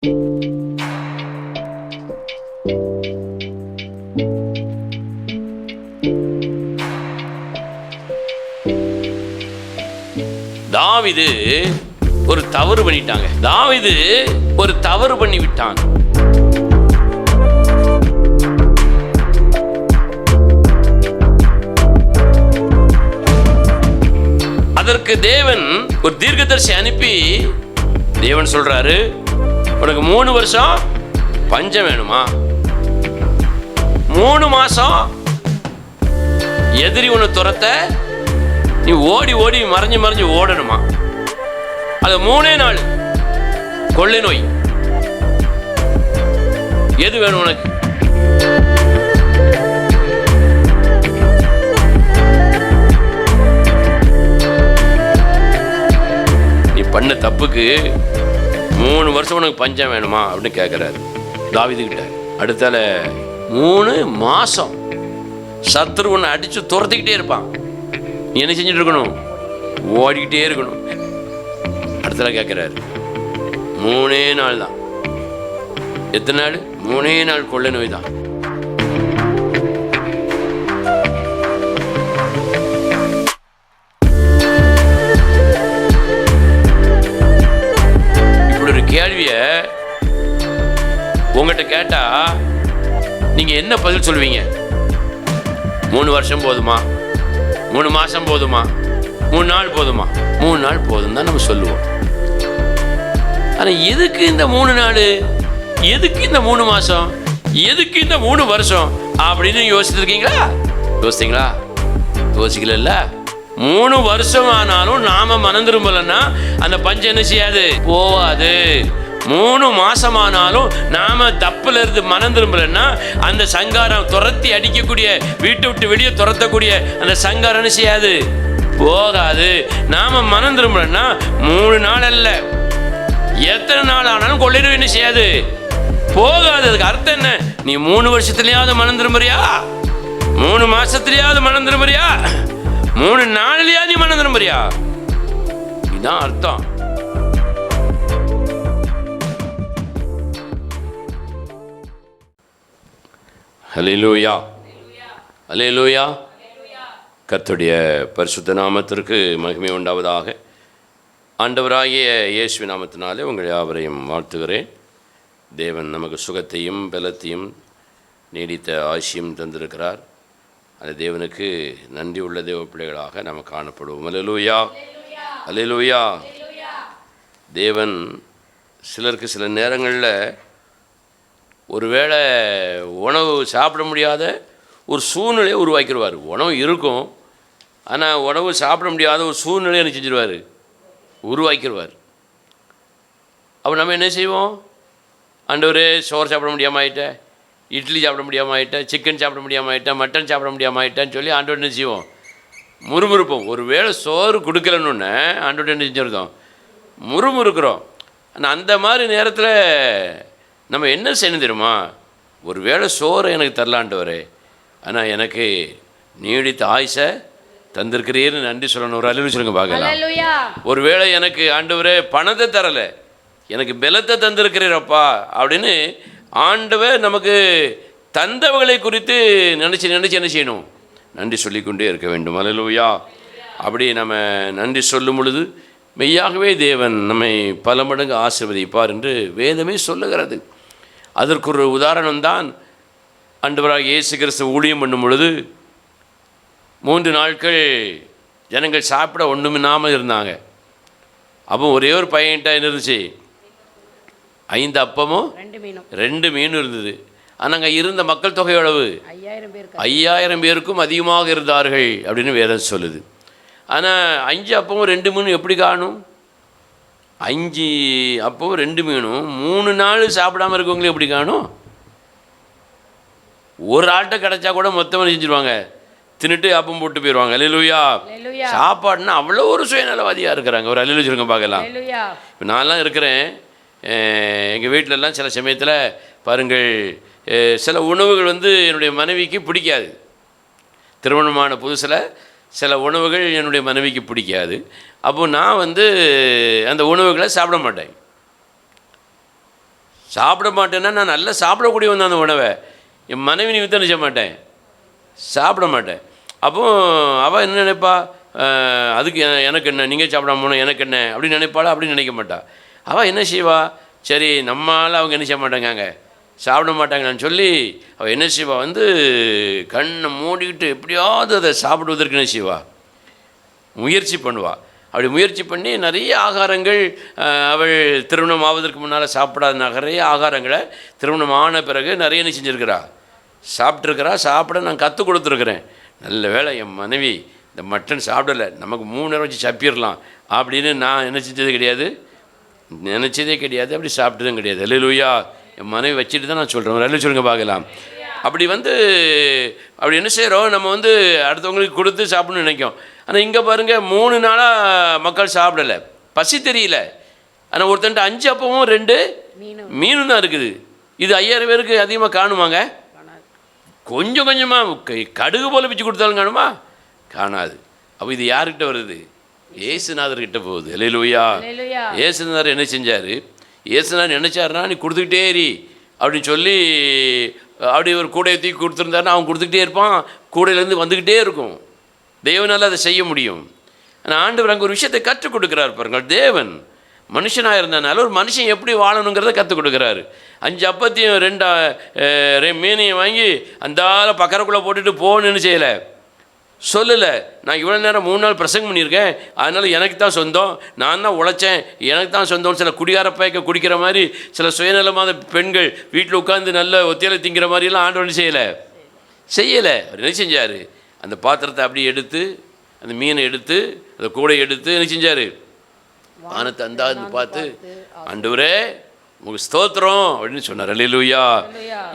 தாவீது ஒரு தவறு பண்ணிட்டாங்க. தாவீது ஒரு தவறு பண்ணி விட்டான். அதற்கு தேவன் ஒரு தீர்க்கதரிசி அனுப்பி தேவன் சொல்றாரு, உனக்கு 3 வருஷம் பஞ்சம் வேணுமா, 3 மாசம் எதிரி உன்னை துரத்த நீ ஓடி ஓடி மறைஞ்சு மறைஞ்சு ஓடணுமா, அது 3 நாள் கொள்ளை நோய், எது வேணும் உனக்கு? நீ பண்ண தப்புக்கு 3 வருஷம் உனக்கு பஞ்சம் வேணுமா அப்படின்னு கேட்கிறாரு தாவீது கிட்ட. அடுத்தால 3 மாசம் சத்துரு உன்னை அடிச்சு துரத்திக்கிட்டே இருப்பான். நீ என்ன செஞ்சுட்டு இருக்கணும்? ஓடிக்கிட்டே இருக்கணும். அடுத்த கேட்கிறாரு, 3 நாள் தான். எத்தனை நாள்? 3 நாள் கொள்ளை நோய் தான். இப்படி ஒரு கேள்விய உங்ககிட்ட கேட்டா நீங்க என்ன பதில் சொல்வீங்க? 3 வருஷம் போதுமா, 3 மாசம் போதுமா, 3 நாள் போதுமா? 3 நாள் போதும் தான் நம்ம சொல்லுவோம். ஆனா எதுக்கு இந்த 3 நாள், எதுக்கு இந்த 3 மாசம், எதுக்கு இந்த 3 வருஷம் அப்படின்னு யோசிச்சிருக்கீங்களா? யோசித்தீங்களா? யோசிக்கல. 3 வருஷம் ஆனாலும் நாம மனம் திரும்பலன்னா அந்த பஞ்சம் என்ன செய்யாது? போவாது. 3 மாசமானாலும் நாம தப்புல இருந்து மனம் திரும்பலன்னா அந்த சங்காரம் துரத்தி அடிக்கக்கூடிய, வீட்டை விட்டு வெளியே துரத்தக்கூடிய அந்த சங்காரம் என்ன செய்யாது? போகாது. நாம மனம் திரும்பலன்னா 3 நாள் அல்ல, எத்தனை நாள் ஆனாலும் கொள்ளை நோய் என்ன செய்யாது? போகாது. அதுக்கு அர்த்தம் என்ன? நீ 3 வருஷத்துலயாவது மனம் திரும்புறியா? 3 மாசத்துலயாவது மனம் திரும்புறியா? 3 நாள்லயாவது நீ மனம் திரும்புறியா? இதுதான் அர்த்தம். ஹல்லேலூயா, ஹல்லேலூயா. கர்த்தருடைய பரிசுத்த நாமத்திற்கு மகிமை உண்டாவதாக. ஆண்டவராகிய இயேசுவின் நாமத்தினாலே உங்கள் யாவரையும் வாழ்த்துகிறேன். தேவன் நமக்கு சுகத்தையும் பலத்தையும் நீடித்த ஆசியும் தந்திருக்கிறார். அந்த தேவனுக்கு நன்றி உள்ள தேவ பிள்ளைகளாக நாம் காணப்படுவோம். ஹல்லேலூயா, ஹல்லேலூயா. தேவன் சிலருக்கு சில நேரங்களில் ஒருவேளை உணவு சாப்பிட முடியாத ஒரு சூழ்நிலையை உருவாக்கிடுவார். உணவு இருக்கும், ஆனால் உணவு சாப்பிட முடியாத ஒரு சூழ்நிலையை என்ன செஞ்சிருவார்? உருவாக்கிடுவார். அப்போ நம்ம என்ன செய்வோம்? ஆண்டவரே, சோறு சாப்பிட முடியாமல் ஆகிட்டேன், இட்லி சாப்பிட முடியாமல் ஆகிட்டேன், சிக்கன் சாப்பிட முடியாமல் ஆகிட்டேன், மட்டன் சாப்பிட முடியாமல் ஆகிட்டேன்னு சொல்லி ஆண்டவர் என்ன செய்வோம்? முறுமுறுப்போம். ஒரு வேளை சோறு கொடுக்கலன்னு ஆண்டவர் என்ன செஞ்சிருந்தோம்? முறுமுறுக்கிறோம். ஆனால் அந்த மாதிரி நேரத்தில் நம்ம என்ன செய்யணும் தெரியுமா? ஒரு வேளை சோறு எனக்கு தரலான்ட்டவரே, ஆனால் எனக்கு நீடித்த ஆயுசை தந்திருக்கிறீர்னு நன்றி சொல்லணும். ஒரு அல்லேலூயா சொல்லுங்க பார்க்கலாம். ஒரு வேளை எனக்கு ஆண்டவரே பணத்தை தரலை, எனக்கு பலத்தை தந்திருக்கிறீரப்பா அப்படின்னு ஆண்டவர் நமக்கு தந்தவர்களை குறித்து நினச்சி என்ன செய்யணும்? நன்றி சொல்லிக்கொண்டே இருக்க வேண்டும். அல்லேலூயா. அப்படி நம்ம நன்றி சொல்லும் பொழுது மெய்யாகவே தேவன் நம்மை பல மடங்கு ஆசீர்வதிப்பார் என்று வேதமே சொல்லுகிறது. அதற்கு ஒரு உதாரணம்தான் ஆண்டவராகிய இயேசு கிறிஸ்து ஊழியம் பண்ணும் பொழுது 3 நாட்கள் ஜனங்கள் சாப்பிட ஒன்றுமில்லாமல் இருந்தாங்க. அப்போ ஒரே ஒரு பையன்கிட்ட என்ன இருந்துச்சு? 5 அப்பமும் 2 மீனும் இருந்தது. ஆனால் அங்கே இருந்த மக்கள் தொகை எவ்வளவு? 5000 பேருக்கும் அதிகமாக இருந்தார்கள் அப்படின்னு வேதம் சொல்லுது. ஆனால் 5 அப்பமும் 2 மீனும் எப்படி காணும்? 5 அப்பவும் 2 மீனும் 3 நாள் சாப்பிடாமல் இருக்கவங்களே எப்படி காணும்? ஒரு ஆட்டை கிடச்சா கூட மொத்தமாக செஞ்சுருவாங்க, தின்னுட்டு அப்பம் போட்டு போயிடுவாங்க. அல்லேலூயா. சாப்பாடுனா அவ்வளோ ஒரு சுயநலவாதியாக இருக்கிறாங்க. ஒரு அல்லேலூயா சொல்லுங்க பார்க்கலாம். இப்போ நான்லாம் இருக்கிறேன், எங்கள் வீட்டிலலாம் சில சமயத்தில் பாருங்கள், சில உணவுகள் என்னுடைய மனைவிக்கு பிடிக்காது. திருமணமான புதுசில் சில உணவுகள் என்னுடைய மனைவிக்கு பிடிக்காது. அப்போது நான் அந்த உணவுகளை சாப்பிட மாட்டேன். சாப்பிட மாட்டேன்னா நான் நல்லா சாப்பிடக்கூடியவன் தான் அந்த உணவை. என் மனைவி நிமித்தம் நினைச்ச மாட்டேன், சாப்பிட மாட்டேன். அப்போ அவள் என்ன நினைப்பா, அதுக்கு எனக்கு என்ன, நீங்கள் சாப்பிடாம போனோம் எனக்கு என்ன அப்படின்னு நினைப்பாளா? அப்படின்னு நினைக்க மாட்டா. அவள் என்ன செய்வா, சரி நம்மளால் அவங்க என்ன செய்ய மாட்டாங்க, சாப்பிட மாட்டாங்கன்னு சொல்லி அவள் என்ன செய்வா, கண்ணை மூடிக்கிட்டு எப்படியாவது அதை சாப்பிடுவதற்கு என்ன செய்வா, முயற்சி பண்ணுவாள். அப்படி முயற்சி பண்ணி நிறைய ஆகாரங்கள், அவள் திருமணம் ஆவதற்கு முன்னால் சாப்பிடாத நிறைய ஆகாரங்களை திருமணம் ஆன பிறகு நிறைய என்ன செஞ்சுருக்கிறா, சாப்பிட்ருக்கிறா. சாப்பிட நான் கற்றுக் கொடுத்துருக்குறேன். நல்ல வேளை என் மனைவி இந்த மட்டன் சாப்பிடலை, நமக்கு 3 நேரம் வச்சு சப்பிடலாம் அப்படின்னு நான் என்ன செஞ்சது கிடையாது, நினச்சதே கிடையாது, அப்படி சாப்பிட்டதும் கிடையாது. அல்லேலூயா. என் மனைவி வச்சுட்டு தான் நான் சொல்கிறேன். அல்லேலூயா சொல்லுங்க பார்க்கலாம். அப்படி அப்படி என்ன செய்கிறோம், நம்ம அடுத்தவங்களுக்கு கொடுத்து சாப்பிடணும்னு நினைக்கும். ஆனால் இங்கே பாருங்கள், 3 நாளாக மக்கள் சாப்பிடலை, பசி தெரியல. ஆனால் ஒருத்தன்ட்டு 5 அப்பவும் 2 மீனும் தான் இருக்குது. இது 5000 பேருக்கு அதிகமாக காணுமாங்க? கொஞ்சம் கொஞ்சமாக கடுகு போல் பிச்சு கொடுத்தாலும் காணுமா? காணாது. அப்போ இது யார்கிட்ட வருது? ஏசுநாதர்கிட்ட போகுது. அல்லேலூயா. ஏசுநாதர் என்ன செஞ்சார், ஏசுநாதர் நினைச்சாருன்னா நீ கொடுத்துக்கிட்டே இரு அப்படின்னு சொல்லி அப்படி ஒரு கூடையை தூக்கி கொடுத்துருந்தாருன்னா அவன் கொடுத்துக்கிட்டே இருப்பான், கூடையிலேருந்து வந்துக்கிட்டே இருக்கும். தேவனால் அதை செய்ய முடியும். ஆனால் ஆண்டவர் அங்கே ஒரு விஷயத்தை கற்றுக் கொடுக்குறாரு பாருங்கள். தேவன் மனுஷனாக இருந்தனால ஒரு மனுஷன் எப்படி வாழணுங்கிறத கற்றுக் கொடுக்குறாரு. 5 அப்பத்தையும் 2 மீனையும் வாங்கி அந்தால பக்கறக்குள்ளே போட்டுட்டு போகணுன்னு செய்யலை, சொல்லலை. நான் இவ்வளோ நேரம் 3 நாள் பிரசங்கம் பண்ணியிருக்கேன், அதனால் எனக்கு தான் சொந்தம், நான் தான் உழைச்சேன், எனக்கு தான் சொந்தம். சில குடிகார பயக்க குடிக்கிற மாதிரி, சில சுயநலமான பெண்கள் வீட்டில் உட்காந்து நல்ல ஒத்தியலை திங்கிற மாதிரிலாம் ஆண்டவன் செய்யலை. அவர் என்ன செஞ்சார், அந்த பாத்திரத்தை அப்படியே எடுத்து, அந்த மீனை எடுத்து, அந்த கூடை எடுத்து என்ன செஞ்சார், வானத்தை அந்தாந்து பார்த்து, ஆண்டவரே உங்களுக்கு ஸ்தோத்திரம் அப்படின்னு சொன்னார். அல்லேலூயா.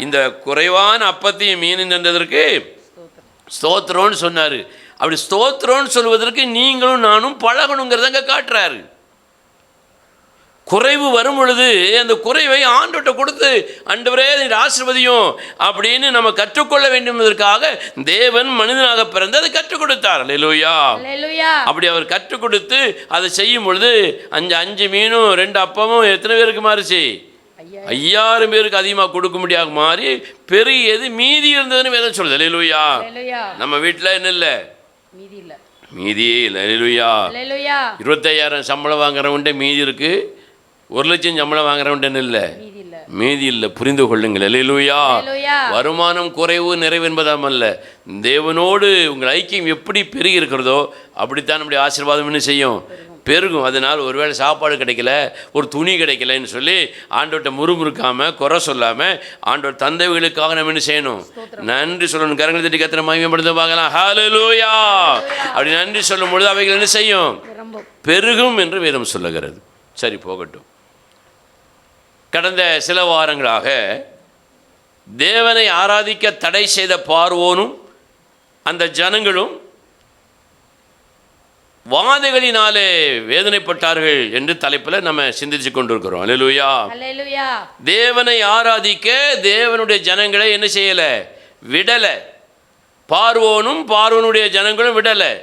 இந்த குறைவான அப்பத்தையும் மீன் தந்ததற்கு ஸ்தோத்திரம்னு சொன்னார். அப்படி ஸ்தோத்திரம்னு சொல்வதற்கு நீங்களும் நானும் பழகணுங்கிறத அங்கே காட்டுறாரு. குறைவு வரும் பொழுது அந்த குறைவை ஆண்டவர்கிட்ட கொடுத்து, ஆண்டவரே நீர் ஆசீர்வதியும் அப்படின்னு நம்ம கற்றுக்கொள்ள வேண்டும் என்பதற்காக தேவன் மனிதனாக பிறந்து அதை கற்றுக் கொடுத்தார். அல்லேலூயா. அப்படி அவர் கற்றுக் கொடுத்து அதை செய்யும் பொழுது 5 மீனும் 2 அப்பமும் எத்தனை பேருக்கு மாறிச்சு? 5000 பேருக்கு அதிகமாக கொடுக்க முடியாத மாதிரி பெரியது மீதி இருந்ததுன்னு வேதம் சொல்லுது. அல்லேலூயா. நம்ம வீட்டில் என்ன இல்லை, மீதியே இல்லை. அல்லேலூயா. 25,000 சம்பளம் வாங்குறவன்ட்ட மீதி இருக்கு, 1,00,000 சம்பளம் வாங்குறவன்ட்டு இல்லை, மீதி இல்லை. புரிந்து கொள்ளுங்கள். அல்லேலூயா. வருமானம் குறைவு நிறைவு என்பதாம் அல்ல, தேவனோடு உங்கள் ஐக்கியம் எப்படி பெருகி இருக்கிறதோ அப்படித்தான் நம்முடைய ஆசீர்வாதம் என்ன செய்யும், பெருகும். அதனால் ஒருவேளை சாப்பாடு கிடைக்கல, ஒரு துணி கிடைக்கலன்னு சொல்லி ஆண்டவர்கிட்ட முறுமுறுக்காமல் குறை சொல்லாமல் ஆண்டவர் தந்தைகளுக்காக நம்ம என்ன செய்யணும், நன்றி சொல்லணும். கரங்களை தட்டி கத்திர மகிமைப்படுத்த பார்க்கலாம். ஹல்லேலூயா. அப்படி நன்றி சொல்லும் பொழுது அவைகள் என்ன செய்யும், பெருகும் என்று வேதம் சொல்லுகிறது. சரி, போகட்டும். கடந்த சில வாரங்களாக தேவனை ஆராதிக்க தடை செய்த பார்வோனும் அந்த ஜனங்களும் வாதைகளினாலே வேதனைப்பட்டார்கள் என்று தலைப்பில் நம்ம சிந்திச்சு கொண்டிருக்கிறோம். அல்லேலூயா. தேவனை ஆராதிக்க தேவனுடைய ஜனங்களை என்ன செய்யலை, விடலை. பார்வோனும் பார்வோனுடைய ஜனங்களும் விடலை.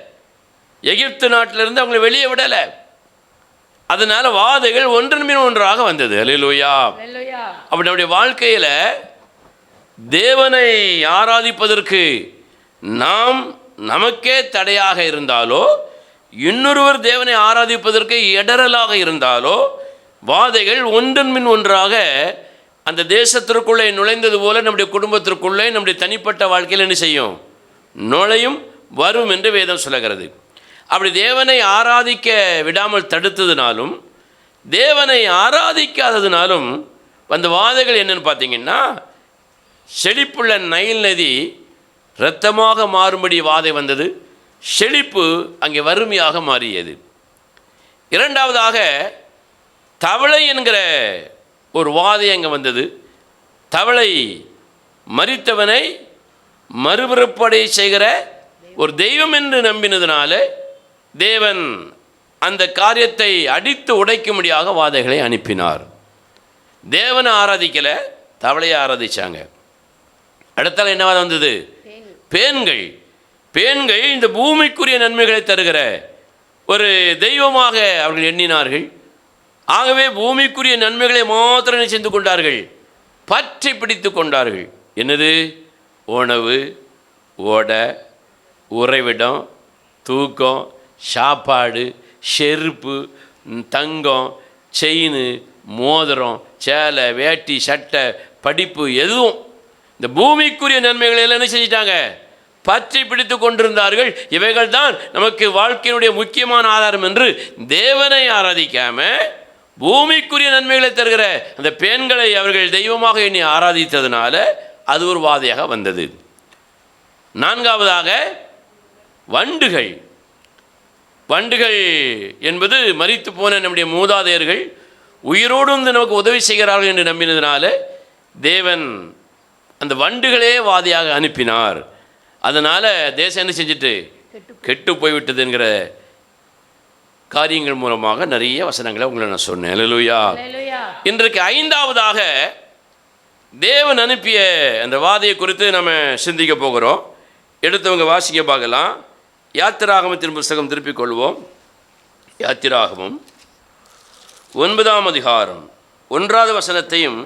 எகிப்து நாட்டிலிருந்து அவங்களை வெளியே விடலை. அதனால வாதைகள் ஒன்றன் மீன் ஒன்றாக வந்தது. அல்லேலூயா. அப்படி நம்முடைய வாழ்க்கையில் தேவனை ஆராதிப்பதற்கு நாம் நமக்கே தடையாக இருந்தாலோ, இன்னொருவர் தேவனை ஆராதிப்பதற்கு இடரலாக இருந்தாலோ, வாதைகள் ஒன்றன் மின் ஒன்றாக அந்த தேசத்திற்குள்ளே நுழைந்தது போல நம்முடைய குடும்பத்திற்குள்ளே நம்முடைய தனிப்பட்ட வாழ்க்கையில் என்ன செய்யும், நுழையும், வரும் என்று வேதம் சொல்லுகிறது. அப்படி தேவனை ஆராதிக்க விடாமல் தடுத்ததுனாலும் தேவனை ஆராதிக்காததுனாலும் வந்த வாதைகள் என்னன்னு பார்த்தீங்கன்னா, செழிப்புள்ள நைல் நதி இரத்தமாக மாறும்படி வாதை வந்தது. செழிப்பு அங்கே வறுமையாக மாறியது. இரண்டாவதாக தவளை என்கிற ஒரு வாதை அங்கே வந்தது. தவளை மரித்தவனை மறுபிறப்படை செய்கிற ஒரு தெய்வம் என்று நம்பினதுனால தேவன் அந்த காரியத்தை அடித்து உடைக்கும்படியாக வாதைகளை அனுப்பினார். தேவனை ஆராதிக்கலை, தவளையை ஆராதிச்சாங்க. அடுத்தால் என்ன வாதம் வந்தது? பேன்கள். பேன்கள் இந்த பூமிக்குரிய நன்மைகளை தருகிற ஒரு தெய்வமாக அவர்கள் எண்ணினார்கள். ஆகவே பூமிக்குரிய நன்மைகளை மாத்திரம் சென்று கொண்டார்கள், பற்றி பிடித்து கொண்டார்கள். என்னது? உணவு, ஓடை, உறைவிடம், தூக்கம், சாப்பாடு, செருப்பு, தங்கம், செயின், மோதிரம், சேலை, வேட்டி, சட்டை, படிப்பு, எதுவும் இந்த பூமிக்குரிய நன்மைகளை எல்லாம் என்ன செஞ்சிட்டாங்க? பற்றி பிடித்து கொண்டிருந்தார்கள். இவைகள் தான் நமக்கு வாழ்க்கையினுடைய முக்கியமான ஆதாரம் என்று தேவனை ஆராதிக்காம பூமிக்குரிய நன்மைகளை தருகிற அந்த பெண்களை அவர்கள் தெய்வமாக எண்ணி ஆராதித்ததுனால அது ஒரு வாதையாக வந்தது. நான்காவதாக வண்டுகள். வண்டுகள் என்பது மரித்து போன நம்முடைய மூதாதையர்கள் உயிரோடு வந்து நமக்கு உதவி செய்கிறார்கள் என்று நம்பினதுனால தேவன் அந்த வண்டுகளே வாதியாக அனுப்பினார். அதனால் தேசம் என்ன செஞ்சுட்டு கெட்டு போய்விட்டது என்கிற காரியங்கள் மூலமாக நிறைய வசனங்களை உங்களை நான் சொன்னேன். அல்லேலூயா. இன்றைக்கு ஐந்தாவதாக தேவன் அனுப்பிய அந்த வாதையை குறித்து நம்ம சிந்திக்க போகிறோம். எடுத்தவங்க வாசிக்க பார்க்கலாம். யாத்திராகமத்தின் புஸ்தகம் திருப்பிக் கொள்வோம். யாத்திராகமம் 9ஆம் அதிகாரம் 1வது வசனத்தையும்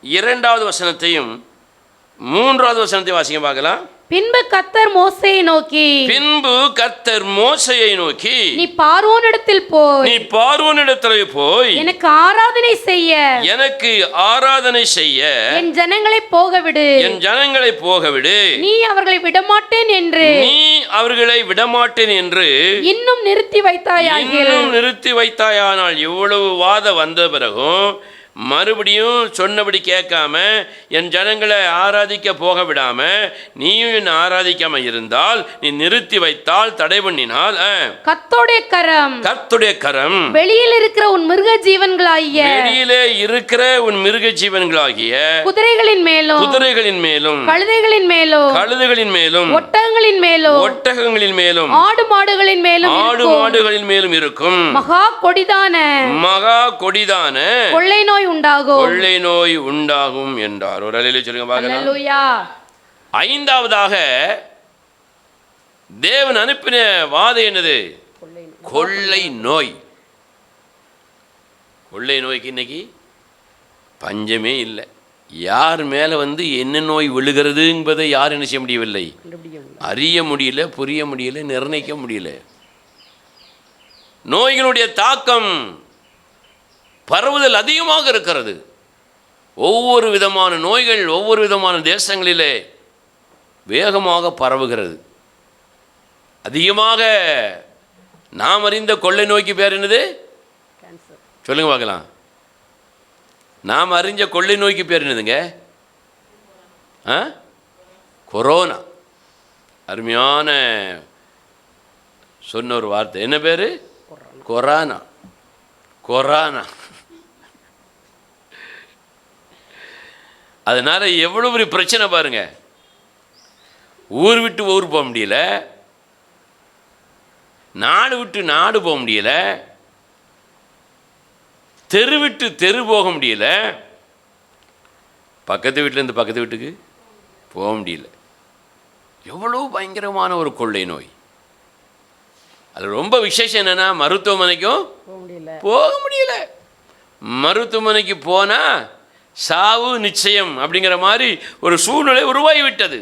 2வது வசனத்தையும் 3வது வசனத்தையும் வாசிக்க பார்க்கலாம். பின்பு கர்த்தர் மோசேயை நோக்கி நீ பார்வோனிடத்தில் போய் எனக்கு ஆராதனை செய்ய என் ஜனங்களை போக விடு. நீ அவர்களை விடமாட்டேன் என்று இன்னும் நிறுத்தி வைத்தாயானால் இவ்வளவு வாதம் வந்த பிறகும் மறுபடியும் சொன்னபடி கேட்காம என் ஜனங்களை ஆராதிக்க போக விடாம நீயும் என்ன ஆராதிக்காம இருந்தால், நீ நிறுத்தி வைத்தால், தடை பண்ணினால் கர்த்தருடைய கரம் வெளியிலே இருக்கிற உன் மிருக ஜீவன்களாகிய குதிரைகளின் மேலும் கழுதைகளின் மேலும் ஒட்டகங்களின் மேலும் ஆடு மாடுகளின் மேலும் இருக்கும் மகா கொடிதான கொள்ளை நோய் உண்டாகும் என்றார். ஒரு அல்லேலூயா சொல்லுங்க பார்க்கலாம். ஐந்தாவதாக தேவன் அனுப்பின வாதை என்னது? கொள்ளை நோய். கொள்ளை நோய்க்கு இன்னைக்கு பஞ்சமே இல்லை. யார் மேலே வந்து என்ன நோய் விழுகிறது என்பதை யார் என்ன செய்ய முடியவில்லை, அறிய முடியல, புரிய முடியல, நிர்ணயிக்க முடியல. நோய்களுடைய தாக்கம் பரவுதல் அதிகமாக இருக்கிறது. ஒவ்வொரு விதமான நோய்கள் ஒவ்வொரு விதமான தேசங்களிலே வேகமாக பரவுகிறது. அதிகமாக நாம் அறிந்த கொள்ளை நோய்க்கு பேர் என்னது? சொல்லுங்க பார்க்கலாம். நாம் அறிஞ்ச கொள்ளை நோய்க்கு பேர் என்னதுங்க? கொரோனா. அருமையான சொன்ன ஒரு வார்த்தை. என்ன பேர்? கொரோனா. அதனால் எவ்வளோ பெரிய பிரச்சனை பாருங்க. ஊர் விட்டு ஊர் போக முடியல, நாடு விட்டு நாடு போக முடியல, தெரு விட்டு தெரு போக முடியல, பக்கத்து வீட்டிலேருந்து பக்கத்து வீட்டுக்கு போக முடியல. எவ்வளோ பயங்கரமான ஒரு கொள்ளை நோய். அது ரொம்ப விசேஷம் என்னென்னா, மருத்துவமனைக்கும் போக முடியல. மருத்துவமனைக்கு போனால் சாவு நிச்சயம் அப்படிங்கிற மாதிரி ஒரு சூழ்நிலை உருவாகிவிட்டது.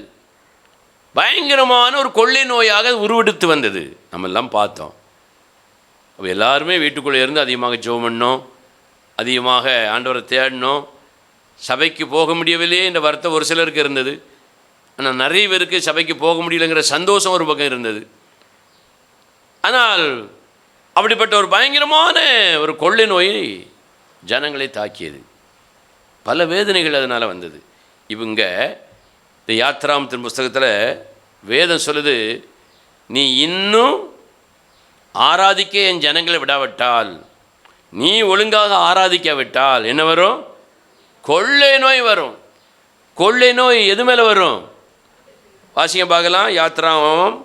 பயங்கரமான ஒரு கொள்ளை நோயாக உருவெடுத்து வந்தது. நம்ம எல்லாம் பார்த்தோம். அப்போ எல்லாருமே வீட்டுக்குள்ளே இருந்து அதிகமாக ஜெபம் பண்ணோம், அதிகமாக ஆண்டவரை தேடினோம். சபைக்கு போக முடியவில்லையே என்ற வருத்தம் ஒரு சிலருக்கு இருந்தது. ஆனால் நிறைய பேருக்கு சபைக்கு போக முடியலைங்கிற சந்தோஷம் ஒரு பக்கம் இருந்தது. ஆனால் அப்படிப்பட்ட ஒரு பயங்கரமான ஒரு கொள்ளை நோய் ஜனங்களை தாக்கியது. பல வேதனைகள் அதனால் வந்தது. இவங்க இந்த யாத்திராமத்தின் புஸ்தகத்தில் வேதம் சொல்லுது, நீ இன்னும் ஆராதிக்க என் ஜனங்களை விடாவிட்டால், நீ ஒழுங்காக ஆராதிக்காவிட்டால் என்ன வரும்? கொள்ளை நோய் வரும். கொள்ளை நோய் எது மேலே வரும்? வாசிங்க பார்க்கலாம். யாத்திராமம்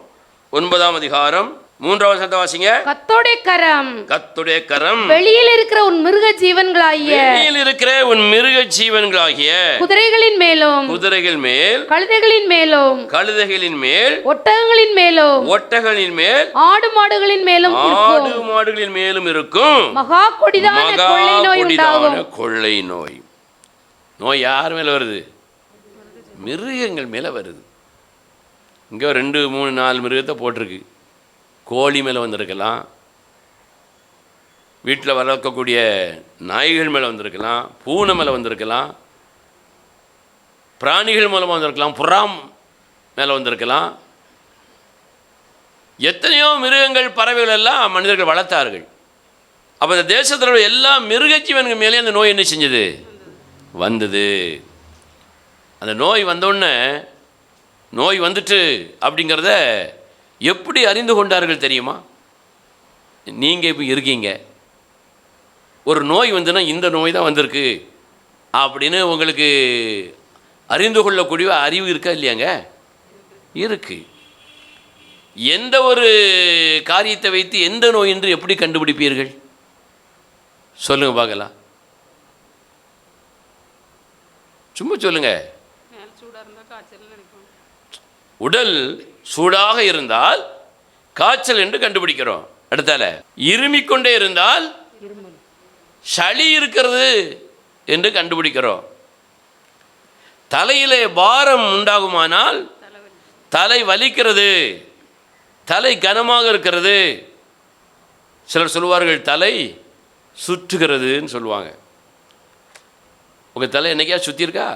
9ஆம் அதிகாரம் மூன்றாவது வசனத்தை வாசிங்க. கர்த்தருடைய கரம் கர்த்தருடைய கரம் வெளியில் இருக்கிற உன் மிருக ஜீவன்களாகிய வெளியில் இருக்கிற உன் மிருக ஜீவன்களாகிய குதிரைகளின் மேலும் குதிரைகள் மேல் கழுதைகளின் மேலும் கழுதைகளின் மேல் ஒட்டகங்களின் மேலும் ஒட்டகளின் மேல் ஆடு மாடுகளின் மேலும் ஆடு மாடுகளின் மேலும் இருக்கும் மகா கொடிதான மகா கொள்ளை நோய் கொடிதான உண்டாகும். கொள்ளை நோய். நோய் யார் மேல வருது? மிருகங்கள் மேல வருது. இங்கே 2, 3, 4 மிருகத்தை போட்டிருக்கு. கோழி மேலே வந்திருக்கலாம், வீட்டில் வளர்க்கக்கூடிய நாய்கள் மேலே வந்திருக்கலாம், பூனை மேலே வந்திருக்கலாம், பிராணிகள் மூலமாக வந்திருக்கலாம், புறாம் மேலே வந்திருக்கலாம். எத்தனையோ மிருகங்கள் பறவைகள் எல்லாம் மனிதர்கள் வளர்த்தார்கள். அப்போ இந்த தேசத்தில் உள்ள எல்லா மிருக ஜீவன்கள் மேலே அந்த நோய் என்ன செஞ்சது? வந்தது. அந்த நோய் வந்தோடனே நோய் வந்துட்டு அப்படிங்கிறத எப்படி அறிந்து கொண்டார்கள் தெரியுமா? நீங்கள் இப்போ இருக்கீங்க, ஒரு நோய் வந்துன்னா இந்த நோய் தான் வந்திருக்கு அப்படின்னு உங்களுக்கு அறிந்து கொள்ளக்கூடிய அறிவு இருக்கா இல்லையாங்க? இருக்கு. எந்த ஒரு காரியத்தை வைத்து எந்த நோய் என்று எப்படி கண்டுபிடிப்பீர்கள்? சொல்லுங்க பார்க்கலாம். சும்மா சொல்லுங்க. உடல் சூடாக இருந்தால் காய்ச்சல் என்று கண்டுபிடிக்கிறோம். அடுத்தால இருமிக்கொண்டே இருந்தால் சளி இருக்கிறது என்று கண்டுபிடிக்கிறோம். தலையிலே பாரம் உண்டாகுமானால் தலை வலிக்கிறது, தலை கனமாக இருக்கிறது. சிலர் சொல்லுவார்கள் தலை சுற்றுகிறதுன்னு சொல்லுவாங்க. உங்கள் தலை என்னைக்கா சுற்றிருக்கா?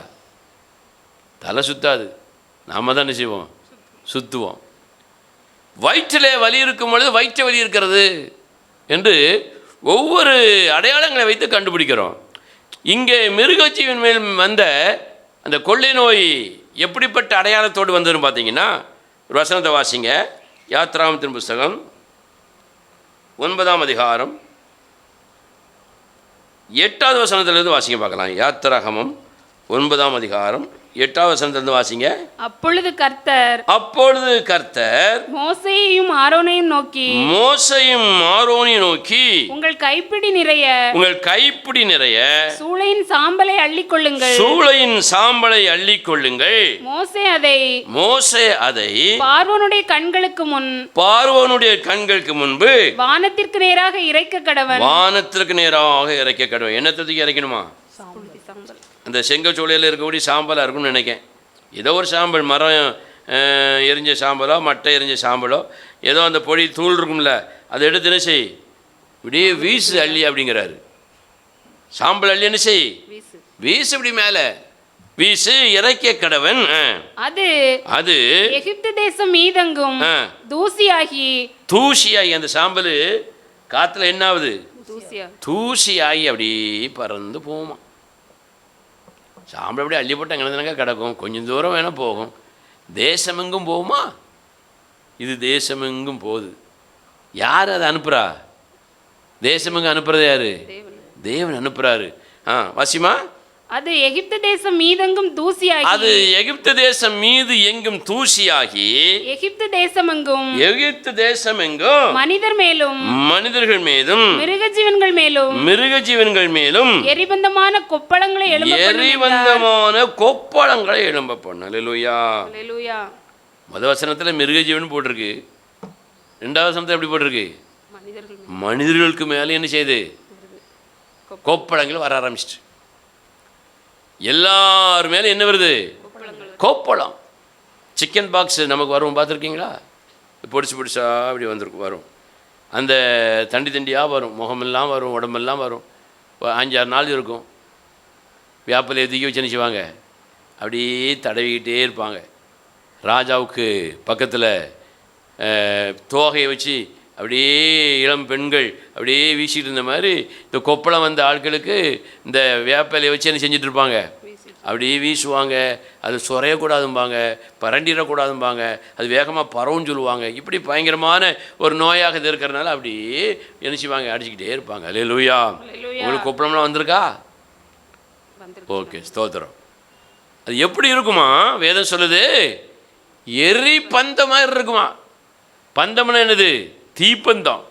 தலை சுத்தாது, நாம் தான் என்ன செய்வோம்? சுற்றுவோம். வயிற்றிலே வலி இருக்கும் பொழுது வயிற்று வலி இருக்கிறது என்று ஒவ்வொரு அடையாளங்களை வைத்து கண்டுபிடிக்கிறோம். இங்கே மிருகஜீவன் மேல் வந்த அந்த கொள்ளை நோய் எப்படிப்பட்ட அடையாளத்தோடு வந்ததுன்னு பார்த்தீங்கன்னா, ஒரு வசனத்தை வாசிங்க. யாத்ராகமத்தின் புஸ்தகம் 9ஆம் அதிகாரம் 8வது வசனத்திலிருந்து வாசிங்க பார்க்கலாம். யாத்ராகமம் 9ஆம் அதிகாரம் 8வது வசனத்திலிருந்து வாசிங்க. அப்பொழுது கர்த்தர் மோசேயையும் ஆரோனையும் நோக்கி உங்கள் கைப்பிடி நிறைய சூளையின் சாம்பலை அள்ளிக் கொள்ளுங்கள். மோசே அதை பார்வோனுடைய கண்களுக்கு முன்பு வானத்திற்கு நேராக இறைக்க கடவன். என்னத்துக்கு இறைக்கணுமா? அந்த செங்கல் சூளையில் இருக்கக்கூடிய சாம்பலாக இருக்கும்னு நினைக்கேன். ஏதோ ஒரு சாம்பல், மரம் எரிஞ்ச சாம்பலோ மட்டை எரிஞ்ச சாம்பலோ ஏதோ அந்த பொடி தூள் இருக்கும்ல, அதை எடுத்து என்ன செய், இப்படியே வீசு அள்ளி அப்படிங்கிறாரு. சாம்பல் அள்ளி என்ன செய், வீசு, இப்படி மேலே வீசு, இறைக்க கடவன். அது எகிப்து தேசம் மீதெங்கும் தூசியாகி அந்த சாம்பல் காற்றுல என்ன ஆகுது? தூசியாகி அப்படியே பறந்து போகுமா. சாம்பல் அப்படியே அள்ளி போட்டு அங்கே கிடக்கும், கொஞ்சம் தூரம் வேணால் போகும். தேசமெங்கும் போகுமா? இது தேசமெங்கும் போகுது. யார் அதை அனுப்புகிறா? தேசமெங்கும் அனுப்புறது யாரு? தேவன் அனுப்புகிறாரு. வாசிமா. அது எகிப்து தேசம் மீது எங்கும் தூசியாகி எகிப்து தேசம் எங்கும் மனிதர்கள் மேலும் மிருகஜீவன்கள் மேலும் எரிபந்தமான கொப்பளங்களை எழும்ப பண்ண. அல்லேலூயா. முதல் வசனத்தில் மிருகஜீவன் போட்டிருக்கு, 2வது வசனத்தில் எப்படி போட்டிருக்கு? மனிதர்களுக்கு மேலே என்ன செய்யுது? கொப்பளங்கள் வர ஆரம்பிச்சிட்டு. எல்லார் மேலும் என்ன வருது? கொப்பளம். சிக்கன் பாக்ஸ் நமக்கு வரும், பார்த்துருக்கீங்களா? பொடிசா அப்படி வரும். அந்த தண்டியாக வரும், முகமெல்லாம் வரும், உடம்பெல்லாம் வரும். 5-6 நாள் இருக்கும். வேப்பிலையை தூக்கி வச்சு என்ன செய்வாங்க? அப்படியே தடவிக்கிட்டே இருப்பாங்க. ராஜாவுக்கு பக்கத்தில் தோகையை வச்சு அப்படியே இளம் பெண்கள் அப்படியே வீசிட்டு இருந்த மாதிரி இந்த கொப்பளம் வந்த ஆட்களுக்கு இந்த வேப்பிலையை வச்சு என்ன செஞ்சுட்டு இருப்பாங்க? அப்படியே வீசுவாங்க. அது சொறையக்கூடாதும்பாங்க, பரண்டிடக்கூடாதும்பாங்க, அது வேகமாக பரவுன்னு சொல்லுவாங்க. இப்படி பயங்கரமான ஒரு நோயாக இது இருக்கிறதுனால அப்படியே என்ன செய்வாங்க? அடிச்சுக்கிட்டே இருப்பாங்க. அல்லேலூயா. உங்களுக்கு கொப்பளம்லாம் வந்திருக்கா? ஓகே, ஸ்தோத்திரம். அது எப்படி இருக்குமா? வேதம் சொல்லுது, எரி பந்த மாதிரி இருக்குமா. பந்தம்னா என்னது? தீப்பந்தம்.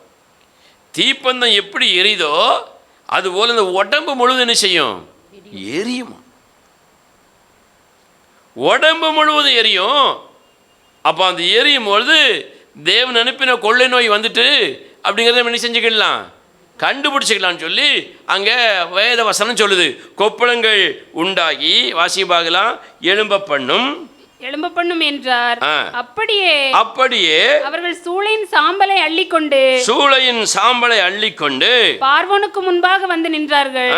தீப்பந்தம் எப்படி எரியுதோ அதுபோல் இந்த உடம்பு முழுவதும் என்ன செய்யும்? எரியுமா? உடம்பு முழுவதும் எரியும். அப்போ அந்த எரியும் பொழுது தேவன் அனுப்பின கொள்ளை நோய் வந்துட்டு அப்படிங்கிறத என்ன செஞ்சுக்கலாம்? கண்டுபிடிச்சிக்கலான்னு சொல்லி அங்கே வேத வசனம் சொல்லுது. கொப்பளங்கள் உண்டாகி வாசிப்பாகலாம் எழும்ப பண்ணும் என்றார். அப்படியே அவர்கள் சூளையின் சாம்பலை அள்ளிக்கொண்டு பார்வோனுக்கு முன்பாக வந்து நின்றார்கள்.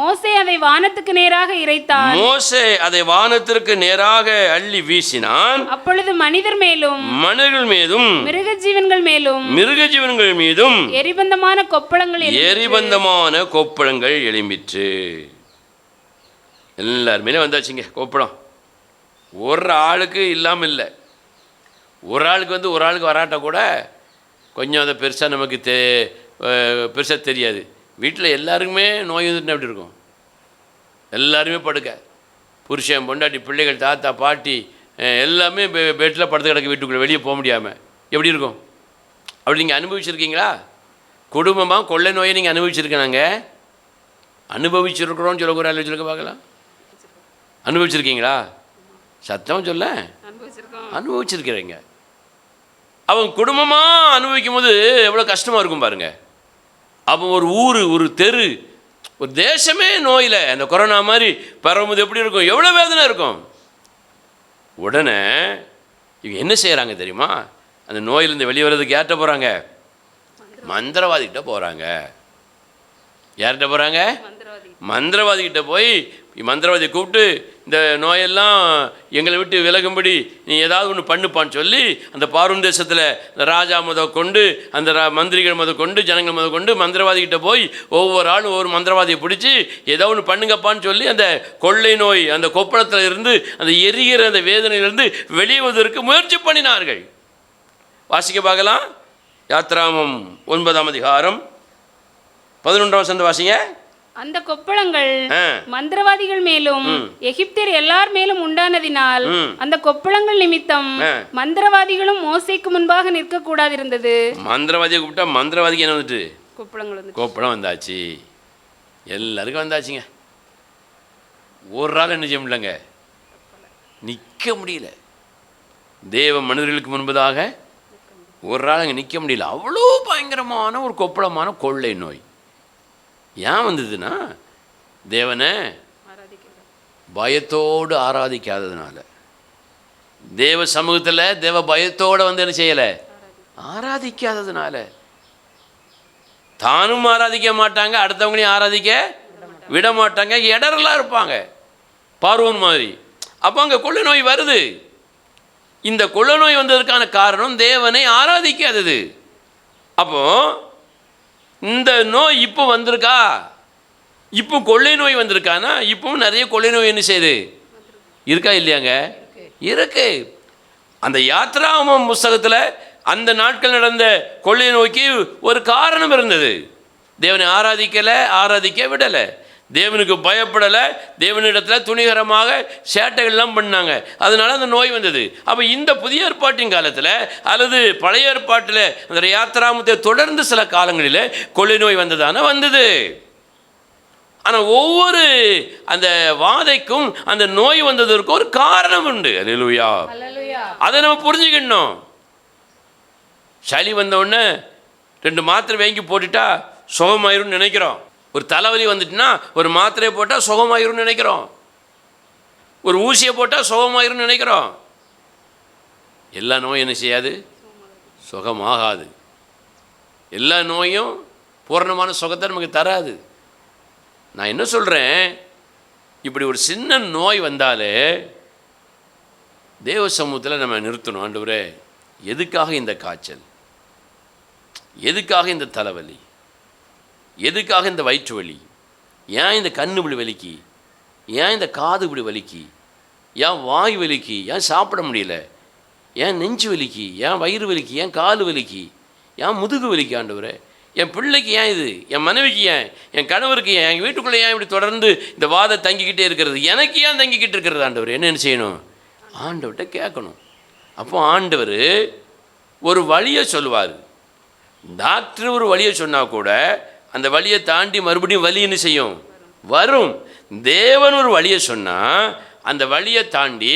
மோசே அதை வானத்துக்கு நேராக இறைத்தான். மோசே அதை வானத்திற்கு நேராக அள்ளி வீசினான். அப்பொழுது மனிதர்கள் மீதும் மிருக ஜீவன்கள் மீதும் எரிபந்தமான கொப்பளங்கள் எழும்பிற்று. எல்லாருமே வந்தாச்சுங்க கொப்பளம். ஒரு ஆளுக்கு இல்லாமல் இல்லை. ஒரு ஆளுக்கு வந்து ஒரு ஆளுக்கு வராட்டா கூட கொஞ்சம் அதை பெருசாக நமக்கு பெருசாக தெரியாது. வீட்டில் எல்லாருக்குமே நோய் வந்துட்டுனா எப்படி இருக்கும்? எல்லாருமே படுக்க, புருஷன் பொண்டாட்டி பிள்ளைகள் தாத்தா பாட்டி எல்லாமே பெட்டில் படுத்து கிடக்க, வீட்டுக்குள்ளே வெளியே போக முடியாமல் எப்படி இருக்கும்? அப்படி நீங்கள் அனுபவிச்சிருக்கீங்களா? குடும்பமாக கொள்ளை நோயை நீங்கள் அனுபவிச்சிருக்கேனாங்க? அனுபவிச்சிருக்கிறோன்னு சொல்லக்கூடாது, சொல்லுங்க பார்க்கலாம். அனுபவிச்சிருக்கீங்களா? சத்தம் சொல்ல. அனுபவிச்சிருக்கிறீங்க. அவங்க குடும்பமாக அனுபவிக்கும் போது எவ்வளோ கஷ்டமாக இருக்கும் பாருங்க. அப்போ ஒரு ஊர், ஒரு தெரு, ஒரு தேசமே நோயில் அந்த கொரோனா மாதிரி பரவும்போது எப்படி இருக்கும்? எவ்வளோ வேதனை இருக்கும். உடனே இவங்க என்ன செய்கிறாங்க தெரியுமா? அந்த நோயிலேருந்து வெளியே வர்றதுக்கு யார்கிட்ட போகிறாங்க? மந்திரவாதிகிட்ட போகிறாங்க. யார்கிட்ட போகிறாங்க? மந்திரவாதிகிட்ட போய் மந்திரவாதியை கூப்பிட்டு இந்த நோயெல்லாம் எங்களை விட்டு விலகும்படி நீ ஏதாவது ஒன்று பண்ணுப்பான்னு சொல்லி அந்த பார்வோன் தேசத்தில் ராஜா கொண்டு அந்த மந்திரிகள் கொண்டு ஜனங்கள் கொண்டு மந்திரவாதிகிட்ட போய் ஒவ்வொரு ஆளும் ஒவ்வொரு மந்திரவாதியை பிடிச்சி ஏதோ ஒன்று பண்ணுங்கப்பான்னு சொல்லி அந்த கொள்ளை நோய் அந்த கொப்பளத்தில் இருந்து அந்த எரிகிற அந்த வேதனையிலிருந்து வெளியுவதற்கு முயற்சி பண்ணினார்கள். வாசிக்க பார்க்கலாம். யாத்ராமம் 9ஆம் அதிகாரம் 11ஆம் வசனம் வாசிங்க. அந்த கொப்பளங்கள் மந்திரவாதிகள் மேலும் எகிப்தியர் எல்லார் மேலும் உண்டானதினால் அந்த கொப்பளங்கள் நிமித்தம் மந்திரவாதிகளும் மோசேக்கு முன்பாக நிற்க கூடாதிருந்தது. மந்திரவாதியை கூப்பிட்டா மந்திரவாதிக்கு என்ன வந்துட்டு? கொப்பளம் வந்தாச்சு. எல்லாருக்கும் வந்தாச்சுங்க. ஒரு நாள் என்ன செய்ய முடியலங்க, நிற்க முடியல. தேவ மனிதர்களுக்கு முன்பதாக ஒரு நாள் அங்கே நிற்க முடியல. அவ்வளோ பயங்கரமான ஒரு கொப்பளமான கொள்ளை நோய். ஏன் வந்ததுன்னா தேவனை பயத்தோடு ஆராதிக்காததுனால. தேவ சமூகத்தில் தேவ பயத்தோடு வந்து என்ன செய்யலை? ஆராதிக்காததுனால. தானும் ஆராதிக்க மாட்டாங்க, அடுத்தவங்களையும் ஆராதிக்க விட மாட்டாங்க, இடரெல்லாம் இருப்பாங்க பார்வோன் மாதிரி. அப்போ அங்கே கொள்ளை நோய் வருது. இந்த கொள்ளை நோய் வந்ததற்கான காரணம் தேவனை ஆராதிக்காதது. அப்போ இந்த நோய் இப்போ வந்திருக்கா? இப்போ கொள்ளை நோய் வந்திருக்கானா? இப்பவும் நிறைய கொள்ளை நோய் என்ன செய்யுது? இருக்கா இல்லையாங்க? இருக்கு. அந்த யாத்ராமம் புஸ்தகத்தில் அந்த நாட்கள் நடந்த கொள்ளை நோய்க்கு ஒரு காரணம் இருந்தது. தேவனை ஆராதிக்க விடலை, தேவனுக்கு பயப்படலை, தேவனிடத்தில் துணிகரமாக சேட்டைகள்லாம் பண்ணாங்க. அதனால அந்த நோய் வந்தது. அப்போ இந்த புதிய ஏற்பாட்டின் காலத்தில் அல்லது பழைய ஏற்பாட்டில் அந்த யாத்ராமத்தை தொடர்ந்து சில காலங்களில் கொள்ளை நோய் வந்தது. ஆனால் ஒவ்வொரு அந்த வாதைக்கும் அந்த நோய் வந்ததற்கு ஒரு காரணம் உண்டு. அல்லேலூயா. அதை நம்ம புரிஞ்சுக்கணும். சளி வந்தவுடனே 2 மாத்திரை வாங்கி போட்டுட்டா சுகமாயிரும்னு நினைக்கிறோம். ஒரு தலைவலி வந்துட்டுனா ஒரு மாத்திரையை போட்டால் சுகமாயிரும்னு நினைக்கிறோம். ஒரு ஊசியை போட்டால் சுகமாயிரும்னு நினைக்கிறோம். எல்லா நோயும் என்ன செய்யாது? சுகமாகாது. எல்லா நோயும் பூரணமான சுகத்தை நமக்கு தராது. நான் என்ன சொல்கிறேன், இப்படி ஒரு சின்ன நோய் வந்தாலே தேவ சமூகத்தில் நம்ம நிறுத்தணும். ஆண்டவரே, எதுக்காக இந்த காய்ச்சல்? எதுக்காக இந்த தலைவலி? எதுக்காக இந்த வயிற்று வலி? ஏன் இந்த கண்ணு இப்படி வலிக்கு? ஏன் இந்த காது இப்படி வலிக்கு? ஏன் வாய் வலிக்கு? ஏன் சாப்பிட முடியல? ஏன் நெஞ்சு வலிக்கு? ஏன் வயிறு வலிக்கு? ஏன் கால் வலிக்கு? ஏன் முதுகு வலிக்கு? ஆண்டவரே, என் பிள்ளைக்கு ஏன் இது? என் மனைவிக்கு ஏன்? என் கணவருக்கு ஏன்? எங்கள் வீட்டுக்குள்ளே ஏன் இப்படி தொடர்ந்து இந்த வாதை தங்கிக்கிட்டே இருக்கிறது? எனக்கு ஏன் தங்கிக்கிட்டு இருக்கிறது? ஆண்டவர் என்ன செய்யணும்? ஆண்டவர்கிட்ட கேட்கணும். அப்போ ஆண்டவர் ஒரு வழியை சொல்லுவார். டாக்டர் ஒரு வழியை சொன்னால் கூட அந்த வழியை தாண்டி மறுபடியும் வலி என்ன செய்யும்? வரும். தேவன் ஒரு வழியை சொன்னால் அந்த வழியை தாண்டி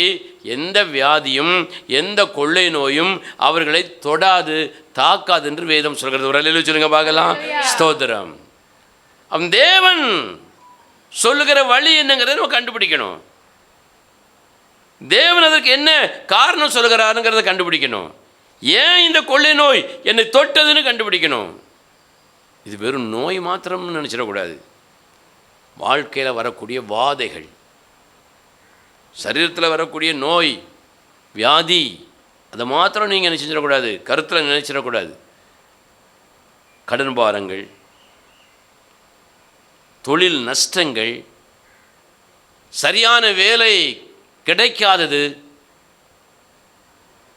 எந்த வியாதியும் எந்த கொள்ளை நோயும் அவர்களை தொடாது, தாக்காது என்று வேதம் சொல்கிறது. ஒரு அல்லேலூயா சொல்லுங்க பார்க்கலாம். ஸ்தோத்திரம். அவன் தேவன் சொல்லுகிற வழி என்னங்கிறத நம்ம கண்டுபிடிக்கணும். தேவன் அதற்கு என்ன காரணம் சொல்லுகிறாருங்கிறத கண்டுபிடிக்கணும். ஏன் இந்த கொள்ளை நோய் என்னை தொட்டதுன்னு கண்டுபிடிக்கணும். இது வெறும் நோய் மாத்திரம்னு நினச்சிடக்கூடாது. வாழ்க்கையில் வரக்கூடிய வாதைகள், சரீரத்தில் வரக்கூடிய நோய் வியாதி, அதை மாத்திரம் நீங்கள் நினச்சிடக்கூடாது, கருத்தில் நினச்சிடக்கூடாது. கடன் பாரங்கள், தொழில் நஷ்டங்கள், சரியான வேலை கிடைக்காதது,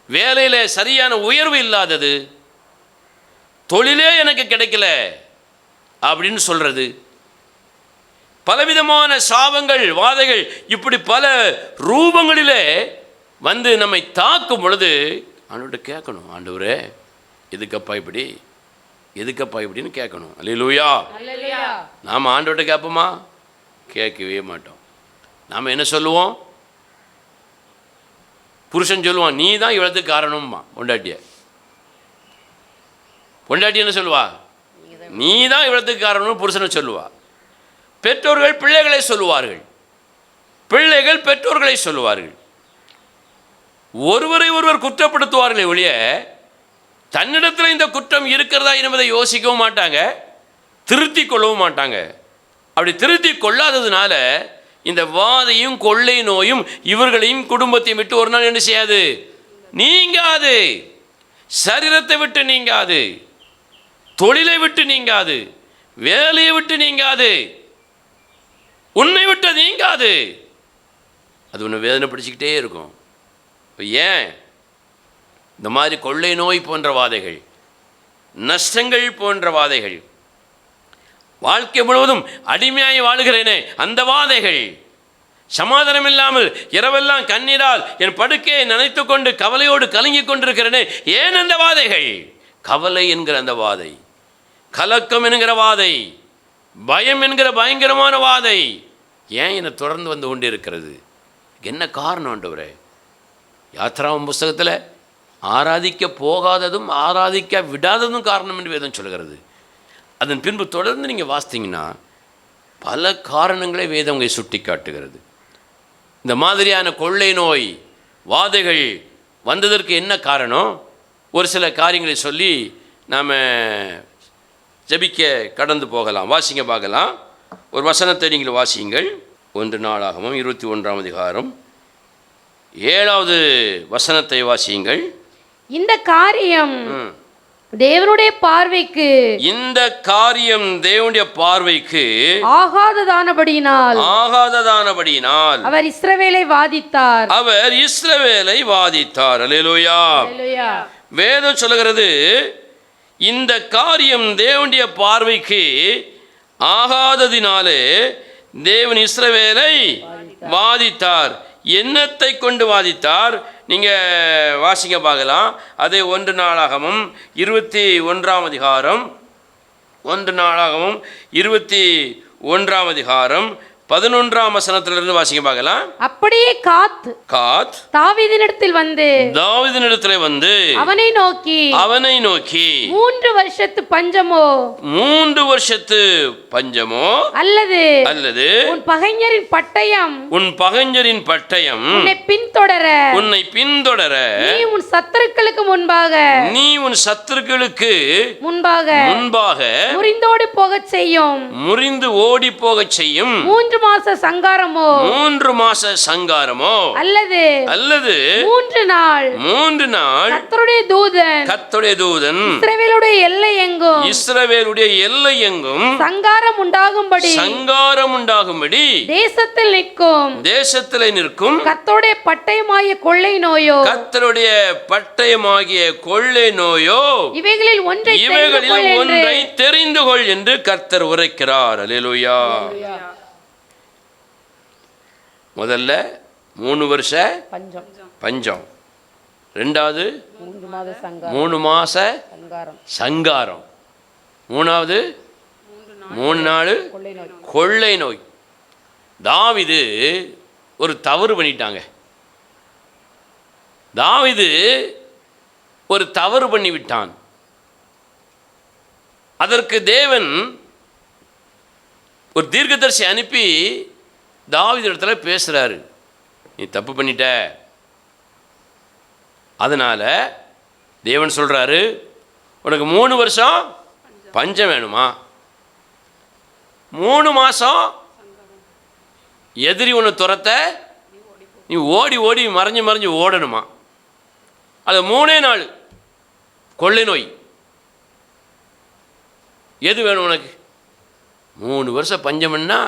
வேலையில் சரியான உயர்வு இல்லாதது, தொழிலே எனக்கு கிடைக்கல அப்படின்னு சொல்கிறது, பலவிதமான சாபங்கள், வாதைகள், இப்படி பல ரூபங்களிலே வந்து நம்மை தாக்கும் பொழுது ஆண்டவர்கிட்ட கேட்கணும், ஆண்டவரே எதுக்கப்பா இப்படி, எதுக்கப்பா இப்படின்னு கேட்கணும். அல்லேலூயா. நாம் ஆண்டவர்கிட்ட கேட்போமா? கேட்கவே மாட்டோம். நாம் என்ன சொல்லுவோம்? புருஷன் சொல்லுவான், நீ தான் இவ்வளோத்துக்கு காரணம்மா. பொண்டாட்டி என்ன சொல்லுவா? நீ தான் இவ்வளோத்துக்கு காரணம்னு புருஷனை சொல்லுவா. பெற்றோர்கள் பிள்ளைகளை சொல்லுவார்கள், பிள்ளைகள் பெற்றோர்களை சொல்லுவார்கள். ஒருவரை ஒருவர் குற்றப்படுத்துவார்களே ஒழிய தன்னிடத்தில் இந்த குற்றம் இருக்கிறதா என்பதை யோசிக்கவும் மாட்டாங்க, திருத்தி கொள்ளவும் மாட்டாங்க. அப்படி திருத்தி கொள்ளாததுனால இந்த வாதையும் கொள்ளை நோயும் இவர்களையும் குடும்பத்தையும் விட்டு ஒரு நாள் என்ன செய்யாது? நீங்காது. சரீரத்தை விட்டு நீங்காது, தொழிலை விட்டு நீங்காது, வேலையை விட்டு நீங்காது, உன்னை விட்டு நீங்காது. அது ஒன்று வேதனை பிடிச்சிக்கிட்டே இருக்கும். ஏன் இந்த மாதிரி கொள்ளை நோய் போன்ற வாதைகள், நஷ்டங்கள் போன்ற வாதைகள், வாழ்க்கை முழுவதும் அடிமையாய் வாழுகிறேனே அந்த வாதைகள், சமாதானம் இல்லாமல் இரவெல்லாம் கண்ணீரால் என் படுக்கையை நினைத்து கொண்டு கவலையோடு கலங்கி கொண்டிருக்கிறேனே, ஏன் அந்த வாதைகள்? கவலை என்கிற அந்த வாதை, கலக்கம் என்கிற வாதை, பயம் என்கிற பயங்கரமான வாதை ஏன் என்னை தொடர்ந்து வந்து கொண்டே இருக்கிறது? என்ன காரணம் ஆண்டவரே? யாத்ராமம் புஸ்தகத்தில் ஆராதிக்க போகாததும் ஆராதிக்க விடாததும் காரணம் என்று வேதம் சொல்கிறது. அதன் பின்பு தொடர்ந்து நீங்கள் வாசித்தீங்கன்னா பல காரணங்களை வேதம் உங்களை சுட்டி காட்டுகிறது. இந்த மாதிரியான கொள்ளை நோய் வாதைகள் வந்ததற்கு என்ன காரணம்? ஒரு சில காரியங்களை சொல்லி நாம் ஜெபிக்க கடந்து போகலாம். வாசிங்க பார்க்கலாம். ஒரு வசனத்தை நீங்கள் வாசியுங்கள். 1 நாளாகமம் 21ஆம் அதிகாரம் 7வது வசனத்தை வாசியுங்கள். இந்த காரியம் தேவனுடைய பார்வைக்கு, இந்த காரியம் தேவனுடைய பார்வைக்கு ஆகாததானபடியினால் அவர் இஸ்ரவேலை வாதித்தார். அவர் இஸ்ரவேலை வாதித்தார். அல்லேலூயா. வேதம் சொல்லுகிறது, இந்த காரியம் தேவனுடைய பார்வைக்கு ஆகாததினாலே தேவன் இஸ்ரவேலை வாதித்தார். என்னத்தை கொண்டு வாதித்தார்? நீங்கள் வாசிங்க பார்க்கலாம். அதே 1 நாளாகமும் 21ஆம் அதிகாரம், 1 நாளாகமும் 21ஆம் அதிகாரம் 11ஆம் வசனத்திலிருந்து வாசிங்க பார்க்கலாம். அப்படியே காத் தாவீதினிடத்தில் வந்து அவனை நோக்கி 3 வருஷத்து பஞ்சமோ அல்லது உன் பகைஞரின் பட்டயம் உன்னை பின்தொடர நீ உன் சத்துருக்களுக்கு முன்பாக முறிந்து ஓடி போகச் செய்யும் 3 மாச சங்காரமோ அல்லது 3 நாள் கர்த்தருடைய தூதன் இஸ்ரவேலுடைய எல்லை எங்கும் சங்காரம் உண்டாகும்படி தேசத்தில் நிற்கும் கர்த்தருடைய பட்டயமாகிய கொள்ளை நோயோ இவைகளில் ஒன்றை தெரிந்து கொள் என்று கர்த்தர் உரைக்கிறார். அல்லேலூயா. முதல்ல 3 வருஷ பஞ்சம், ரெண்டாவது 3 மாத சங்காரம் 3 மாச சங்காரம் சங்காரம், மூணாவது 3 நாள் கொள்ளை நோய். கொள்ளை நோய். தாவீது ஒரு தவறு பண்ணிட்டாங்க. தாவீது ஒரு தவறு பண்ணிவிட்டான். அதற்கு தேவன் ஒரு தீர்க்கதரிசி அனுப்பி தாவீது இடத்துல பேசுகிறாரு, நீ தப்பு பண்ணிட்ட. அதனால் தேவன் சொல்கிறாரு, உனக்கு 3 வருஷம் பஞ்சம் வேணுமா, 3 மாதம் எதிரி உன்னை துரத்த நீ ஓடி ஓடி மறைஞ்சு மறைஞ்சு ஓடணுமா, அது 3 நாள் கொள்ளை நோய். எது வேணும் உனக்கு? 3 வருஷம் பஞ்சம்னா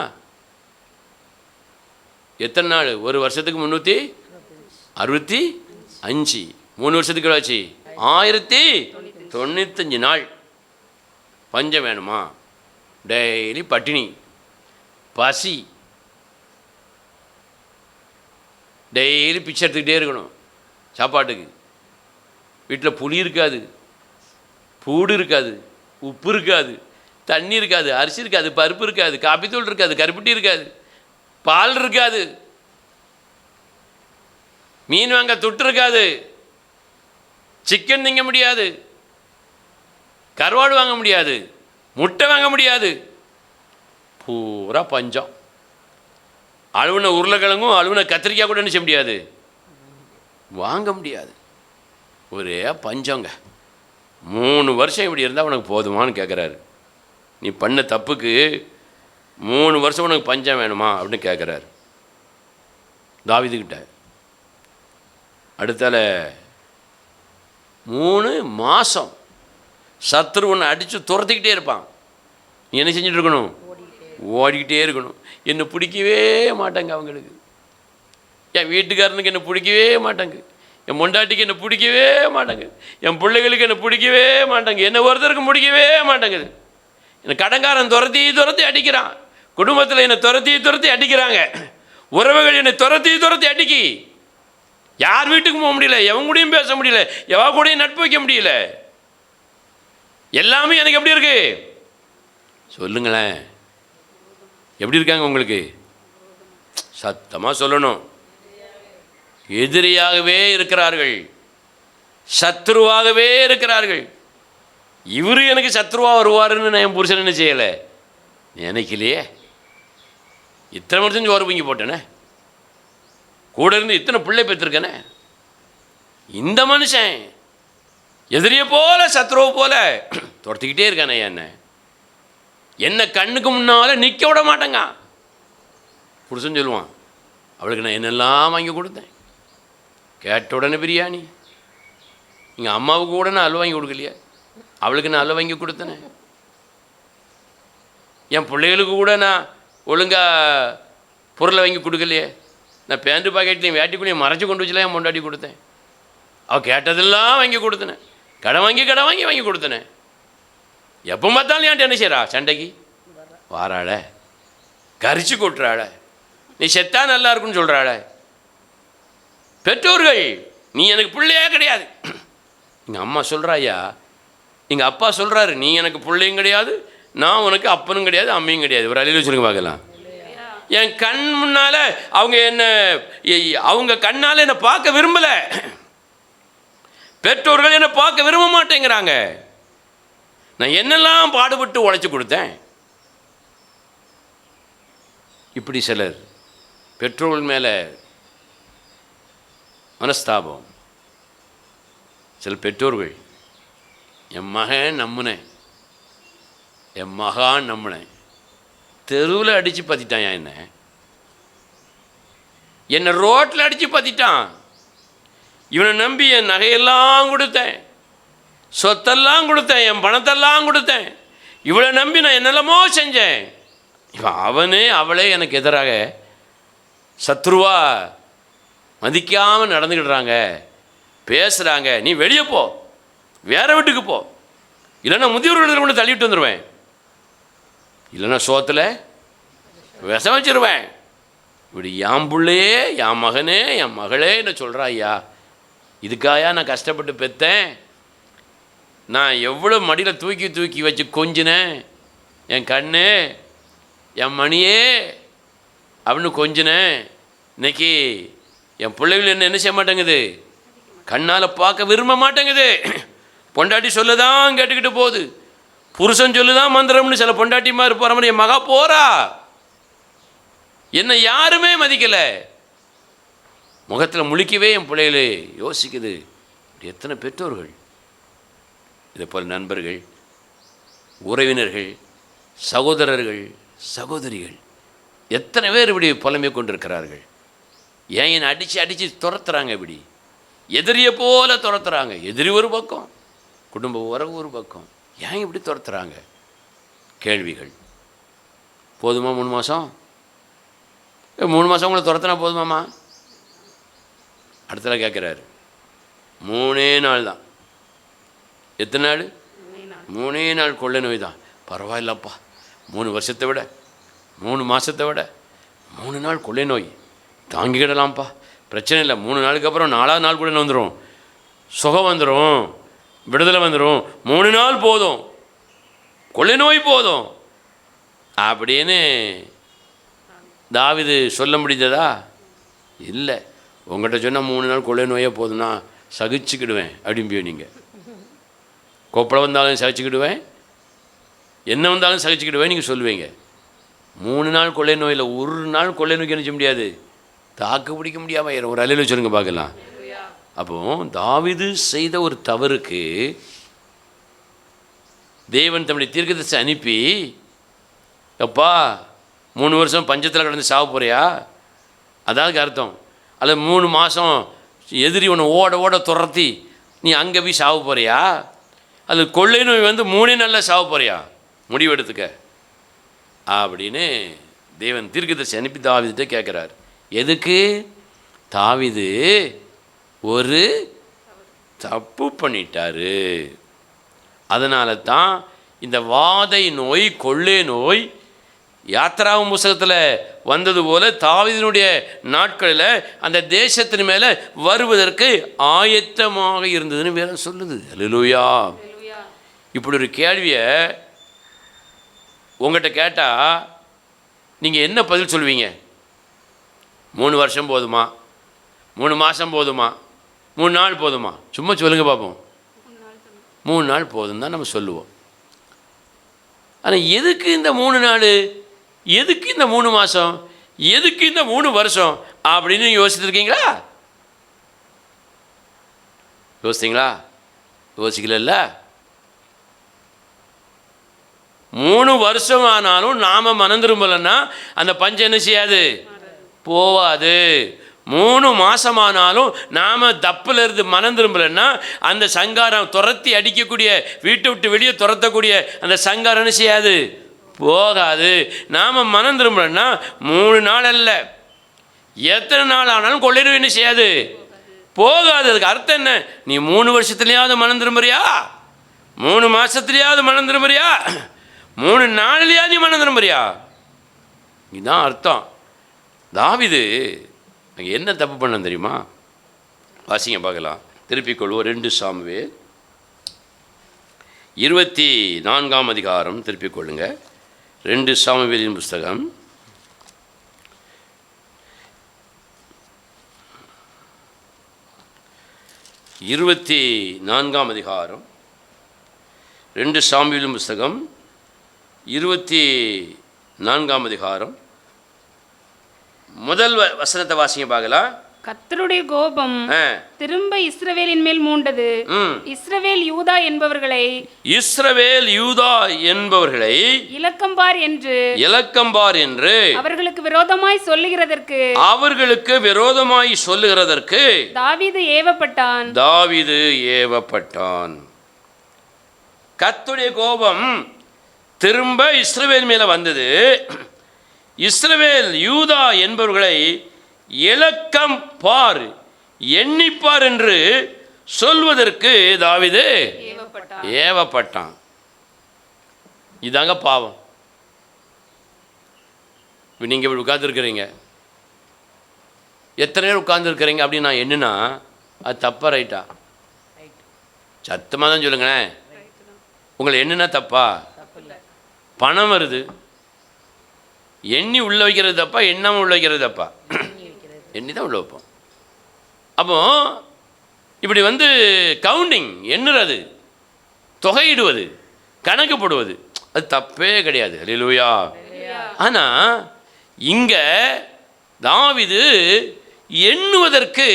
எத்தனை நாள்? ஒரு வருஷத்துக்கு 365. 3 வருஷத்துக்கு எவ்வளோ ஆச்சு? 1095 நாள் பஞ்சம் வேணுமா? டெய்லி பட்டினி, பசி, டெய்லி பிச்சை எடுத்துக்கிட்டே இருக்கணும் சாப்பாட்டுக்கு. வீட்டில் புளி இருக்காது, பூடு இருக்காது, உப்பு இருக்காது, தண்ணி இருக்காது, அரிசி இருக்காது, பருப்பு இருக்காது, காப்பித்தூள் இருக்காது, கருப்பட்டி இருக்காது, பால் இருக்காது, மீன் வாங்க துட்டு இருக்காது, சிக்கன் திங்க முடியாது, கருவாடு வாங்க முடியாது, முட்டை வாங்க முடியாது, பூரா பஞ்சம். அழுவின உருளைக்கிழங்கும் அழுவின கத்திரிக்காய் கூட என்ன செய்ய முடியாது, வாங்க முடியாது. ஒரே பஞ்சங்க. 3 வருஷம் இப்படி இருந்தால் உனக்கு போதுமான்னு கேட்குறாரு. நீ பண்ண தப்புக்கு 3 வருஷம் உனக்கு பஞ்சம் வேணுமா அப்படின்னு கேட்குறாரு தாவீதுகிட்ட. அடுத்தால 3 மாதம் சத்துரு உன்னை அடித்து துரத்திக்கிட்டே இருப்பான். நீ என்ன செஞ்சுட்டு இருக்கணும்? ஓடிக்கிட்டே இருக்கணும். என்னை பிடிக்கவே மாட்டாங்க அவங்களுக்கு. என் வீட்டுக்காரனுக்கு என்னை பிடிக்கவே மாட்டாங்க, என் பொண்டாட்டிக்கு என்னை பிடிக்கவே மாட்டாங்க, என் பிள்ளைகளுக்கு என்னை பிடிக்கவே மாட்டாங்க, என்னை ஒருத்தருக்கு பிடிக்கவே மாட்டாங்குது. என்னை கடன்காரன் துரத்தி துரத்தி அடிக்கிறான், குடும்பத்தில் என்னை துரத்தி துரத்தி அடிக்கிறாங்க, உறவுகள் என்னை துரத்தி துரத்தி அடிக்கி, யார் வீட்டுக்கும் போக முடியல, எவன் கூடயும் பேச முடியல, எவா கூடயும் நட்பு வைக்க முடியல. எல்லாமே எனக்கு எப்படி இருக்கு சொல்லுங்களேன்? எப்படி இருக்காங்க உங்களுக்கு? சத்தமாக சொல்லணும். எதிரியாகவே இருக்கிறார்கள், சத்ருவாகவே இருக்கிறார்கள். இவரு எனக்கு சத்ருவா வருவாருன்னு நான் என் புருஷன் என்ன செய்யலை, நினைக்கலையே. இத்தனை வருஷம் சோறு பொங்கி போட்டேனே, கூட இருந்து இத்தனை பிள்ளை பெற்றிருக்கேனே. இந்த மனுஷன் எதிரியை போல சத்ருவை போல துரத்திக்கிட்டே இருக்கானே என்ன கண்ணுக்கு முன்னால் நிற்க விட மாட்டேங்க. புருஷன் சொல்லுவான், அவளுக்கு நான் என்னெல்லாம் வாங்கி கொடுத்தேன், கேட்ட உடனே பிரியாணி. எங்கள் அம்மாவுக்கு கூட நான் அல்வா வாங்கி கொடுக்கலையே, அவளுக்கு நான் அல்வா வாங்கி கொடுத்தேனே. என் பிள்ளைகளுக்கு கூட நான் ஒழுங்காக பொருளை வாங்கி கொடுக்கலையே. நான் பேண்ட்டு பாக்கெட்லையும் வேட்டிக்குள்ளேயும் மறைச்சி கொண்டு வச்சுலாம் என் பொண்டாட்டி கொடுத்தேன். அவள் கேட்டதெல்லாம் வாங்கி கொடுத்தனேன், கடை வாங்கி வாங்கி கொடுத்தனேன். எப்போ பார்த்தாலும் ஏன்ட்டு என்ன செய்கிறா? சண்டைக்கு வாராள, கரிச்சு கொட்டுறாள, நீ செத்தா நல்லா இருக்குன்னு சொல்கிறாள. பெற்றோர்கள், நீ எனக்கு பிள்ளையே கிடையாது. எங்கள் அம்மா சொல்கிறாயா, எங்கள் அப்பா சொல்கிறாரு, நீ எனக்கு பிள்ளையும் கிடையாது, நான் உனக்கு அப்பனும் கிடையாது, அம்மையும் கிடையாது. ஒரு அழியில் சொல்லுங்க பார்க்கலாம். என் கண் முன்னால் அவங்க கண்ணால் என்னை பார்க்க விரும்பலை. பெற்றோர்கள் என்னை பார்க்க விரும்ப மாட்டேங்கிறாங்க. நான் என்னெல்லாம் பாடுபட்டு உழைச்சி கொடுத்தேன். இப்படி சிலர் பெற்றோர்கள் மேலே மனஸ்தாபம். சில பெற்றோர்கள், என் மகன் நம்பினேன், என் மகான் நம்பினேன், தெருவில் அடித்து பற்றிட்டான், என்னை ரோட்டில் அடித்து பற்றிட்டான். இவனை நம்பி என் நகையெல்லாம் கொடுத்தேன், சொத்தெல்லாம் கொடுத்தேன், என் பணத்தெல்லாம் கொடுத்தேன். இவளை நம்பி நான் என்னெல்லாமோ செஞ்சேன். இவன் அவனே அவளே எனக்கு எதிராக சத்ருவா மதிக்காமல் நடந்துக்கிடுறாங்க, பேசுகிறாங்க. நீ வெளியே போ, வேறு வீட்டுக்கு போ, இல்லைன்னா முதியோர்கள் கொண்டு தள்ளிவிட்டு வந்துடுவேன், இல்லைன்னா சோத்தில் விஷம் வச்சிருவேன். இப்படி என் பிள்ளையே, என் மகனே, என் மகளே என்ன சொல்கிறா ஐயா, இதுக்காயா நான் கஷ்டப்பட்டு பெற்றேன்? நான் எவ்வளோ மடியில் தூக்கி தூக்கி வச்சு கொஞ்சினேன், என் கண்ணு, என் மணியே அப்படின்னு கொஞ்சினேன். இன்னைக்கு என் பிள்ளைகள் என்ன செய்ய மாட்டேங்குது? கண்ணால் பார்க்க விரும்ப மாட்டேங்குது. பொண்டாட்டி சொல்லுதான் கேட்டுக்கிட்டு போகுது, புருஷன் சொல்லுதான் மந்திரம்னு சில பொண்டாட்டிமா போகிற மாதிரி என் மகா போகிறா. என்னை யாருமே மதிக்கலை. முகத்தில் முழிக்கவே என் பிள்ளைகளே யோசிக்குது. எத்தனை பெற்றோர்கள், இதை போல் நண்பர்கள், உறவினர்கள், சகோதரர்கள், சகோதரிகள் எத்தனை பேர் இப்படி புலம்பிக் கொண்டிருக்கிறார்கள். ஏன் என்னை அடித்து அடித்து துரத்துறாங்க, இப்படி எதிரியை போல துரத்துறாங்க. எதிரி ஒரு பக்கம், குடும்ப உறவு ஒரு பக்கம், ஏன் இப்படி துரத்துறாங்க? கேள்விகள். போதுமா 3 மாதம்? 3 மாதம் உங்களை துரத்துனா போதுமாம்மா? அடுத்தல கேட்குறாரு, 3 நாள் தான். எத்தனை நாள்? 3 நாள் கொள்ளை நோய் தான். பரவாயில்லப்பா, 3 வருஷத்தை விட 3 மாதத்தை விட 3 நாள் கொள்ளை நோய் தாங்கிக்கிடலாம்ப்பா, பிரச்சனை இல்லை. 3 நாளுக்கு அப்புறம் 4ஆவது நாள் கூட வந்துடும், சுகம் வந்துடும், விடுதலை வந்துடும். 3 நாள் போதும், கொள்ளை நோய் போதும் அப்படின்னு தாவீது சொல்ல முடிந்ததா? இல்லை. உங்கள்கிட்ட சொன்னால் 3 நாள் கொள்ளை நோயே போதும்னா சகிச்சுக்கிடுவேன் அப்படிம்பியோ. நீங்கள் கொப்பளம் வந்தாலும் சகிச்சுக்கிடுவேன், என்ன வந்தாலும் சகிச்சுக்கிடுவேன் நீங்கள் சொல்லுவீங்க. 3 நாள் கொள்ளை நோயில் 1 நாள் கொள்ளை நோய்க்கு நினைச்ச முடியாது, தாக்கு பிடிக்க முடியாமல் ஒரு அலையில் சொல்லுங்க பார்க்கலாம். அப்போது தாவீது செய்த ஒரு தவறுக்கு தேவன் தம்முடைய தீர்க்கதரிசி அனுப்பி, எப்பா 3 வருஷம் பஞ்சத்தில் கிடந்து சாவ போறியா? அதாவது அர்த்தம். அல்லது 3 மாதம் எதிரி உன்னை ஓட ஓட துரத்தி நீ அங்கே போய் சாவ போறியா? அது கொள்ளை நோய் 3 நாளில் சாவ போறியா? முடிவெடுத்துக்க அப்படின்னு தேவன் தீர்க்கதரிசி அனுப்பி தாவீதுகிட்ட கேட்குறார். எதுக்கு? தாவீது ஒரு தப்பு பண்ணிட்டாரு. அதனால தான் இந்த வாதை நோய், கொள்ளை நோய் யாத்திராவும் புஸ்தகத்தில் வந்தது போல தாவீதினுடைய நாட்களில் அந்த தேசத்தின் மேலே வருவதற்கு ஆயத்தமாக இருந்ததுன்னு வேற சொல்லுது. அல்லேலூயா. இப்படி ஒரு கேள்வியை உங்கள்கிட்ட கேட்டால் நீங்கள் என்ன பதில் சொல்வீங்க? 3 வருஷம் போதுமா? 3 மாதம் போதுமா? 3 நாள் போதுமா? சும்மா சொல்லுங்க பார்ப்போம். 3 நாள் போதும் தான் நம்ம சொல்லுவோம். ஆனால் எதுக்கு இந்த 3 நாள், எதுக்கு இந்த 3 மாதம், எதுக்கு இந்த 3 வருஷம் அப்படின்னு யோசித்துருக்கீங்களா? யோசித்தீங்களா? யோசிக்கல. 3 வருஷம் ஆனாலும் நாம் மனம் திரும்பலைன்னா அந்த பஞ்சம் என்ன செய்யாது? போவாது. 3 மாதமானாலும் நாம் தப்பில் இருந்து மனம் திரும்பலைன்னா அந்த சங்காரம் துரத்தி அடிக்கக்கூடிய, வீட்டை விட்டு வெளியே துரத்தக்கூடிய அந்த சங்காரம் என்ன செய்யாது? போகாது. நாம் மனம் திரும்பலைன்னா 3 நாள் அல்ல, எத்தனை நாள் ஆனாலும் கொள்ளை நோய் என்ன செய்யாது? போகாது. அதுக்கு அர்த்தம் என்ன? நீ 3 வருஷத்துலையாவது மனம் திரும்புறியா? 3 மாதத்துலையாவது மனம் திரும்புறியா? 3 நாள்லையாவது நீ மனம் திரும்புறியா? இதுதான் அர்த்தம். தாவீது அங்கே என்ன தப்பு பண்ண தெரியுமா? வாசிங்க பார்க்கலாம். திருப்பிக் கொள்வோம். 2 சாமுவேல் 24ஆம் அதிகாரம் திருப்பிக் கொள்ளுங்க. 2 சாமுவேலின் புஸ்தகம் 24ஆம் அதிகாரம், 2 சாமுவேலின் புஸ்தகம் 24ஆம் அதிகாரம் முதல் வசனத்தை வாசிங்க பார்க்கலாம். கர்த்தருடைய கோபம் திரும்ப இஸ்ரவேலின் மேல் மூண்டது. இஸ்ரவேல் யூதா என்பவர்களை இலக்கம்பார் என்று அவர்களுக்கு விரோதமாய் சொல்லுகிறதற்கு தாவீது ஏவப்பட்டான். கர்த்தருடைய கோபம் திரும்ப இஸ்ரவேல் மேல வந்தது. இஸ்ரவேல் யூதா என்பவர்களை இலக்கம் பார், எண்ணிப்பார் என்று சொல்வதற்கு தாவீது ஏவப்பட்டான். இதாங்க பாவம். நீங்கள் இப்படி உட்கார்ந்துருக்கிறீங்க, எத்தனை பேர் உட்கார்ந்துருக்கிறீங்க அப்படின்னு நான் என்னன்னா அது தப்பா ரைட்டா? சத்தமாக தான் சொல்லுங்களேன். உங்களை என்னன்னா தப்பா? பணம் வருது, எண்ணி உள்ள வைக்கிறது தப்பா, எண்ணாமல் உள்ள வைக்கிறது தப்பா? எண்ணி தான் உள்ள வைப்போம். அப்போ இப்படி கவுண்டிங், எண்ணுறது, தொகையிடுவது, கணக்கு போடுவது, அது தப்பே கிடையாது. அல்லேலூயா. ஆனால் இங்கே தாவீது எண்ணுவதற்கு,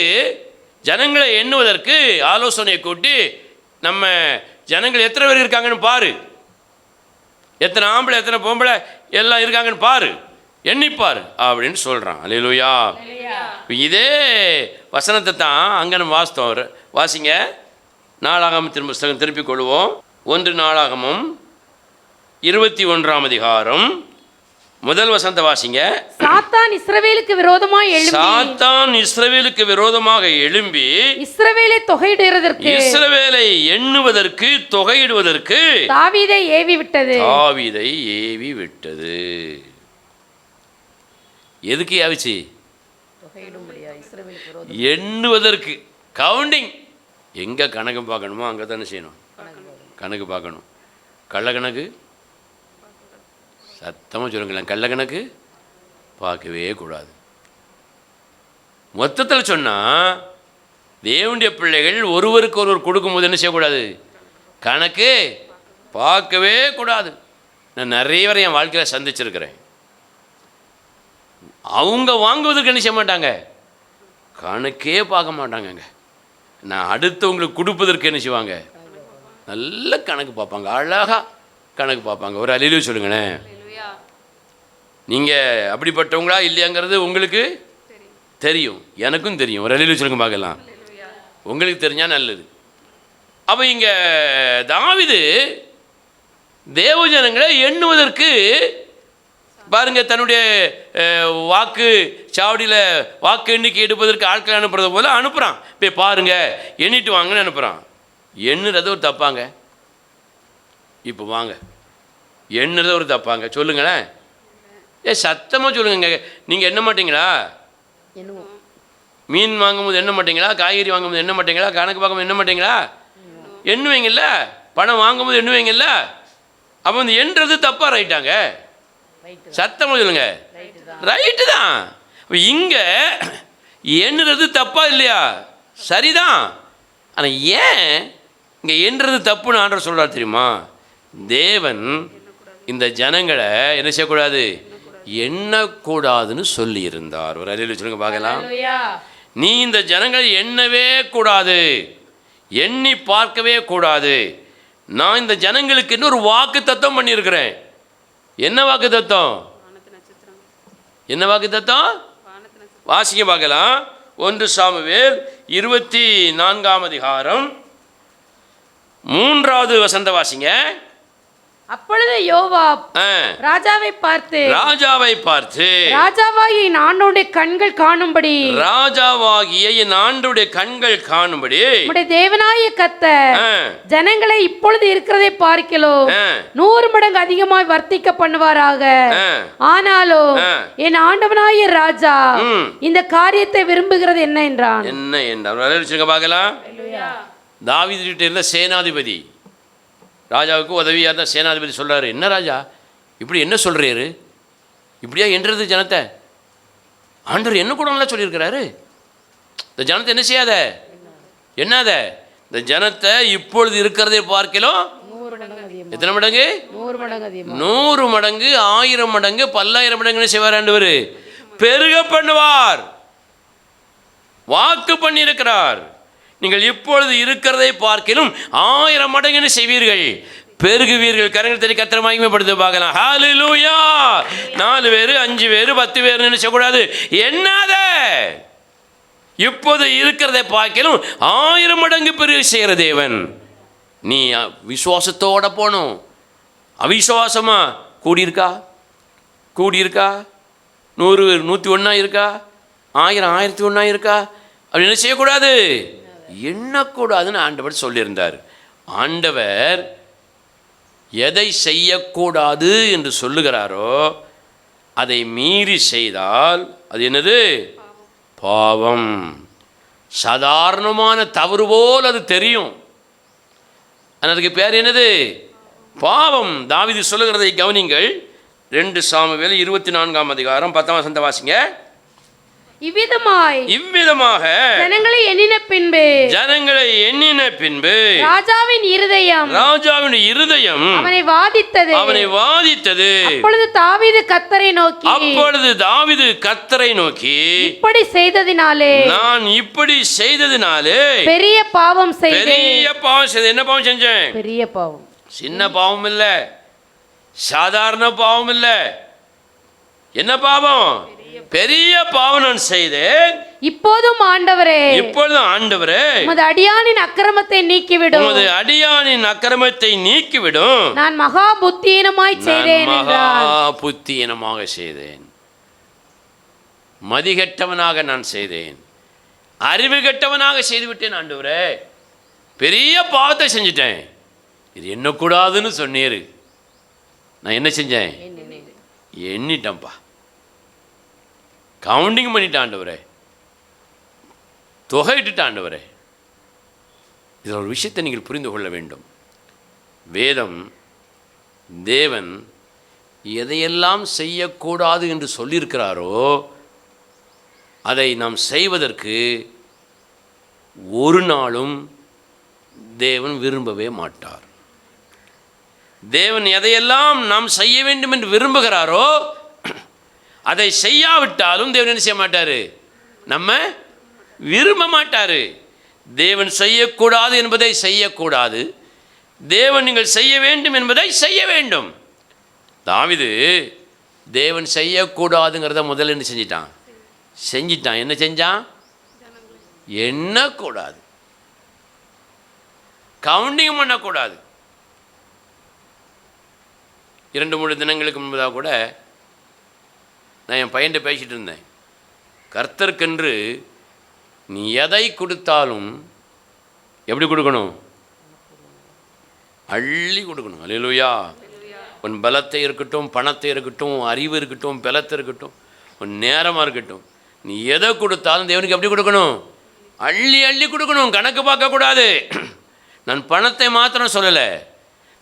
ஜனங்களை எண்ணுவதற்கு ஆலோசனை கூட்டி, நம்ம ஜனங்கள் எத்தனை பேர் இருக்காங்கன்னு பாரு, எத்தனை ஆம்பளை எத்தனை பொம்பளை எல்லாம் இருக்காங்கன்னு பாரு, எண்ணிப்பார் அப்படின்னு சொல்கிறான். அல்லேலூயா. இதே வசனத்தை தான் அங்கே நம்ம வாசித்தோம். வாசிங்க, நாளாகமத்தின் புஸ்தகம் திருப்பிக் கொள்வோம். 1 நாளாகமம் 21ஆம் அதிகாரம் முதல் வசனத்தை வாசிங்க. சாத்தான் இஸ்ரவேலுக்கு விரோதமாக எழும்பி, சாத்தான் இஸ்ரவேலுக்கு விரோதமாக எழும்பி இஸ்ரவேலை தொகையிடுவதற்கு, இஸ்ரவேலை எண்ணுவதற்கு, தொகையிடுவதற்கு தாவீதை ஏவி விட்டது. தாவீதை ஏவி விட்டது. எதுக்கு ஏவிச்சு? எண்ணுவதற்கு, கவுண்டிங். எங்கே கணக்கு பார்க்கணுமோ அங்கே தானே செய்யணும், கணக்கு பார்க்கணும். கள்ள கணக்கு, சத்தமாக சொல்லுங்களேன், கள்ள கணக்கு பார்க்கவே கூடாது. மொத்தத்தில் சொன்னால் தேவனுடைய பிள்ளைகள் ஒருவருக்கு ஒருவர் கொடுக்கும்போது என்ன செய்யக்கூடாது? கணக்கு பார்க்கவே கூடாது. நான் நிறைய பேரை என் வாழ்க்கையில் சந்திச்சிருக்கிறேன். அவங்க வாங்குவதற்கு என்ன செய்ய மாட்டாங்க? கணக்கே பார்க்க மாட்டாங்கங்க. நான் அடுத்தவங்களுக்கு கொடுப்பதற்கு என்ன செய்வாங்க? நல்ல கணக்கு பார்ப்பாங்க, அழகாக கணக்கு பார்ப்பாங்க. ஒரு அல்லேலூயா சொல்லுங்களேன். நீங்கள் அப்படிப்பட்டவங்களா இல்லையாங்கிறது உங்களுக்கு தெரியும், எனக்கும் தெரியும். ஒரு அல்லேலூயா சொல்லுங்க பார்க்கலாம். உங்களுக்கு தெரிஞ்சால் நல்லது. அப்போ இங்கே தாவீது தேவஜனங்களை எண்ணுவதற்கு பாருங்க, தன்னுடைய வாக்கு சாவடியில் வாக்கு எண்ணிக்கை எடுப்பதற்கு ஆட்கள் அனுப்புறது போல அனுப்புகிறான். இப்போ பாருங்க, எண்ணிட்டு வாங்கன்னு அனுப்புகிறான். எண்ணுறது ஒரு தப்பாங்க? இப்போ வாங்க, எண்ணுறது ஒரு தப்பாங்க? சொல்லுங்களேன். சத்தமாக சொல்லுங்க. நீங்கள் எண்ண மாட்டீங்களா? மீன் வாங்கும்போது எண்ண மாட்டீங்களா? காய்கறி வாங்கும்போது எண்ண மாட்டீங்களா? கணக்கு பார்க்கும்போது எண்ண மாட்டீங்களா? எண்ணுவீங்கல்ல. பணம் வாங்கும்போது எண்ணுவீங்கல்ல. அப்போ எண்ணுறது தப்பா ரைட்டாங்க? சத்தமாக சொல்லுங்க. ரைட்டு தான். இங்கே எண்ணுறது தப்பா இல்லையா? சரிதான். ஆனால் ஏன் இங்கே எண்ணுறது தப்புன்னு ஆண்டவர் சொல்கிறார் தெரியுமா? தேவன் இந்த ஜனங்களை என்ன செய்யக்கூடாது? எண்ணக்கூடாதுன்னு சொல்லி இருந்தார். ஒரு அல்லேலூயா சொல்லுங்க பார்க்கலாம். நீ இந்த ஜனங்களை எண்ணவே கூடாது, எண்ணி பார்க்கவே கூடாது. நான் இந்த ஜனங்களுக்கு இன்னொரு வாக்கு தத்துவம் பண்ணியிருக்கிறேன். என்ன வாக்கு தத்துவம்? என்ன வாக்கு தத்துவம்? வாசிக்க பார்க்கலாம். 1 சாமுவேல் 24ஆம் அதிகாரம் 3வது வசனத்தை வாசிங்க. அப்பொழுது யோவாப் ராஜாவை பார்த்து, ராஜாவாகிய என் ஆண்டவருடைய கண்கள் காணும்படி, ராஜாவாகிய என் ஆண்டவருடைய கண்கள் காணும்படி உம்முடைய தேவனாகிய கர்த்தர் ஜனங்களை இப்பொழுது இருக்கிறதை பார்க்கிலும் 100 மடங்கு அதிகமாய் வர்த்திக்க பண்ணுவாராக. ஆனாலும் என் ஆண்டவனாகிய ராஜா இந்த காரியத்தை விரும்புகிறது என்ன என்றான். என்ன என்றான் பார்க்கலாம். தாவீது கிட்ட இருந்த சேனாதிபதி, ராஜாவுக்கு உதவியாக இருந்த சேனாதிபதி சொல்கிறாரு, என்ன ராஜா இப்படி என்ன சொல்கிறாரு? இப்படியா என்றது ஜனத்தை? ஆண்டவர் என்ன கூடலாம் சொல்லியிருக்கிறாரு. இந்த ஜனத்தை என்ன செய்யாத, என்னாத, இந்த ஜனத்தை இப்பொழுது இருக்கிறதே பார்க்கலாம் எத்தனை மடங்கு? 100 மடங்கு, 1000 மடங்கு, 10000 மடங்கு செய்வார் ஆண்டவர். பெருக பண்ணுவார். வாக்கு பண்ணியிருக்கிறார். நீங்கள் இப்பொழுது இருக்கிறதை பார்க்கிலும் 1000 மடங்கு செய்வீர்கள், பெருகுவீர்கள். கரங்கள் தட்டி கர்த்தரை மகிமைப்படுத்த பார்க்கலாம். ஹல்லேலூயா. 4 பேர் 5 பேர் 10 பேர் நினைச்சக்கூடாது. என்னாத இப்போது இருக்கிறதை பார்க்கிலும் 1000 மடங்கு பெருக செய்கிற தேவன். நீ விசுவாசத்தோட போகணும். அவிசுவாசமா கூடியிருக்கா? 100 101 இருக்கா? 1000 1001 இருக்கா? அப்படி என்ன செய்யக்கூடாது? எண்ணக்கூடாதுன்னு ஆண்டவர் சொல்லியிருந்தார். ஆண்டவர் எதை செய்யக்கூடாது என்று சொல்லுகிறாரோ அதை மீறி செய்தால் அது என்னது? பாவம். சாதாரணமான தவறு போல் அது தெரியும். அதுக்கு பேர் என்னது? பாவம். தாவீது சொல்லுகிறதை கவனிங்கள். 2 சாமுவேல் 24ஆம் அதிகாரம் 10ஆம் வசனத்தை வாசிங்க. இவ்விதமாக ஜனங்களை எண்ணின பின்பு ராஜாவின் இருதயம் அவனை வாதித்தது. அப்பொழுது தாவீது கர்த்தரை நோக்கி இப்படி செய்ததினாலே பெரிய பாவம் செய்தேன். என்ன பாவம் செஞ்சேன்? பெரிய பாவம். சின்ன பாவம் இல்ல, சாதாரண பாவம் இல்ல. என்ன பாவம்? பெரிய பாவம் நான் செய்தேன். இப்போதும் ஆண்டவரே உமது அடியானின் அக்கிரமத்தை நீக்கிவிடும். நான் மகா புத்தியீனமாய் செய்தேன். மதிகெட்டவனாக நான் செய்தேன். அறிவு கெட்டவனாக செய்துவிட்டேன் ஆண்டவரே. பெரிய பாவத்தை செஞ்சிட்டேன். இது எண்ணக்கூடாதுன்னு சொன்னீரு. நான் என்ன செஞ்சேன்? எண்ணிட்டேன்ப்பா. கவுண்டிங் பண்ணிட்டேன் ஆண்டவரே. தொகையிட்டுட்டேன் ஆண்டவரே. இதில் ஒரு விஷயத்தை நீங்கள் புரிந்து கொள்ள வேண்டும். வேதம் தேவன் எதையெல்லாம் செய்யக்கூடாது என்று சொல்லியிருக்கிறாரோ அதை நாம் செய்வதற்கு ஒரு நாளும் தேவன் விரும்பவே மாட்டார். தேவன் எதையெல்லாம் நாம் செய்ய வேண்டும் என்று விரும்புகிறாரோ அதை செய்யாவிட்டாலும் தேவன் என்ன செய்ய மாட்டார்? நம்ம விரும்ப மாட்டார். தேவன் செய்யக்கூடாது என்பதை செய்யக்கூடாது, தேவன் நீங்கள் செய்ய வேண்டும் என்பதை செய்ய வேண்டும். தாவீது தேவன் செய்யக்கூடாதுங்கிறத முதல்ல என்ன செஞ்சிட்டான். என்ன செஞ்சான்? எண்ணக்கூடாது, கவுண்டிங் பண்ணக்கூடாது. 2-3 தினங்களுக்கு முன்பதாக கூட நான் என் பையன்கிட்ட பேசிகிட்டு இருந்தேன். கர்த்தருக்கென்று நீ எதை கொடுத்தாலும் எப்படி கொடுக்கணும்? அள்ளி கொடுக்கணும். அல்லேலூயா. உன் பலத்தை இருக்கட்டும், பணத்தை இருக்கட்டும், அறிவு இருக்கட்டும், பலத்தை இருக்கட்டும், உன் நேரமாக இருக்கட்டும், நீ எதை கொடுத்தாலும் தேவனுக்கு எப்படி கொடுக்கணும்? அள்ளி அள்ளி கொடுக்கணும். கணக்கு பார்க்கக்கூடாது. நான் பணத்தை மாத்திரம் சொல்லலை,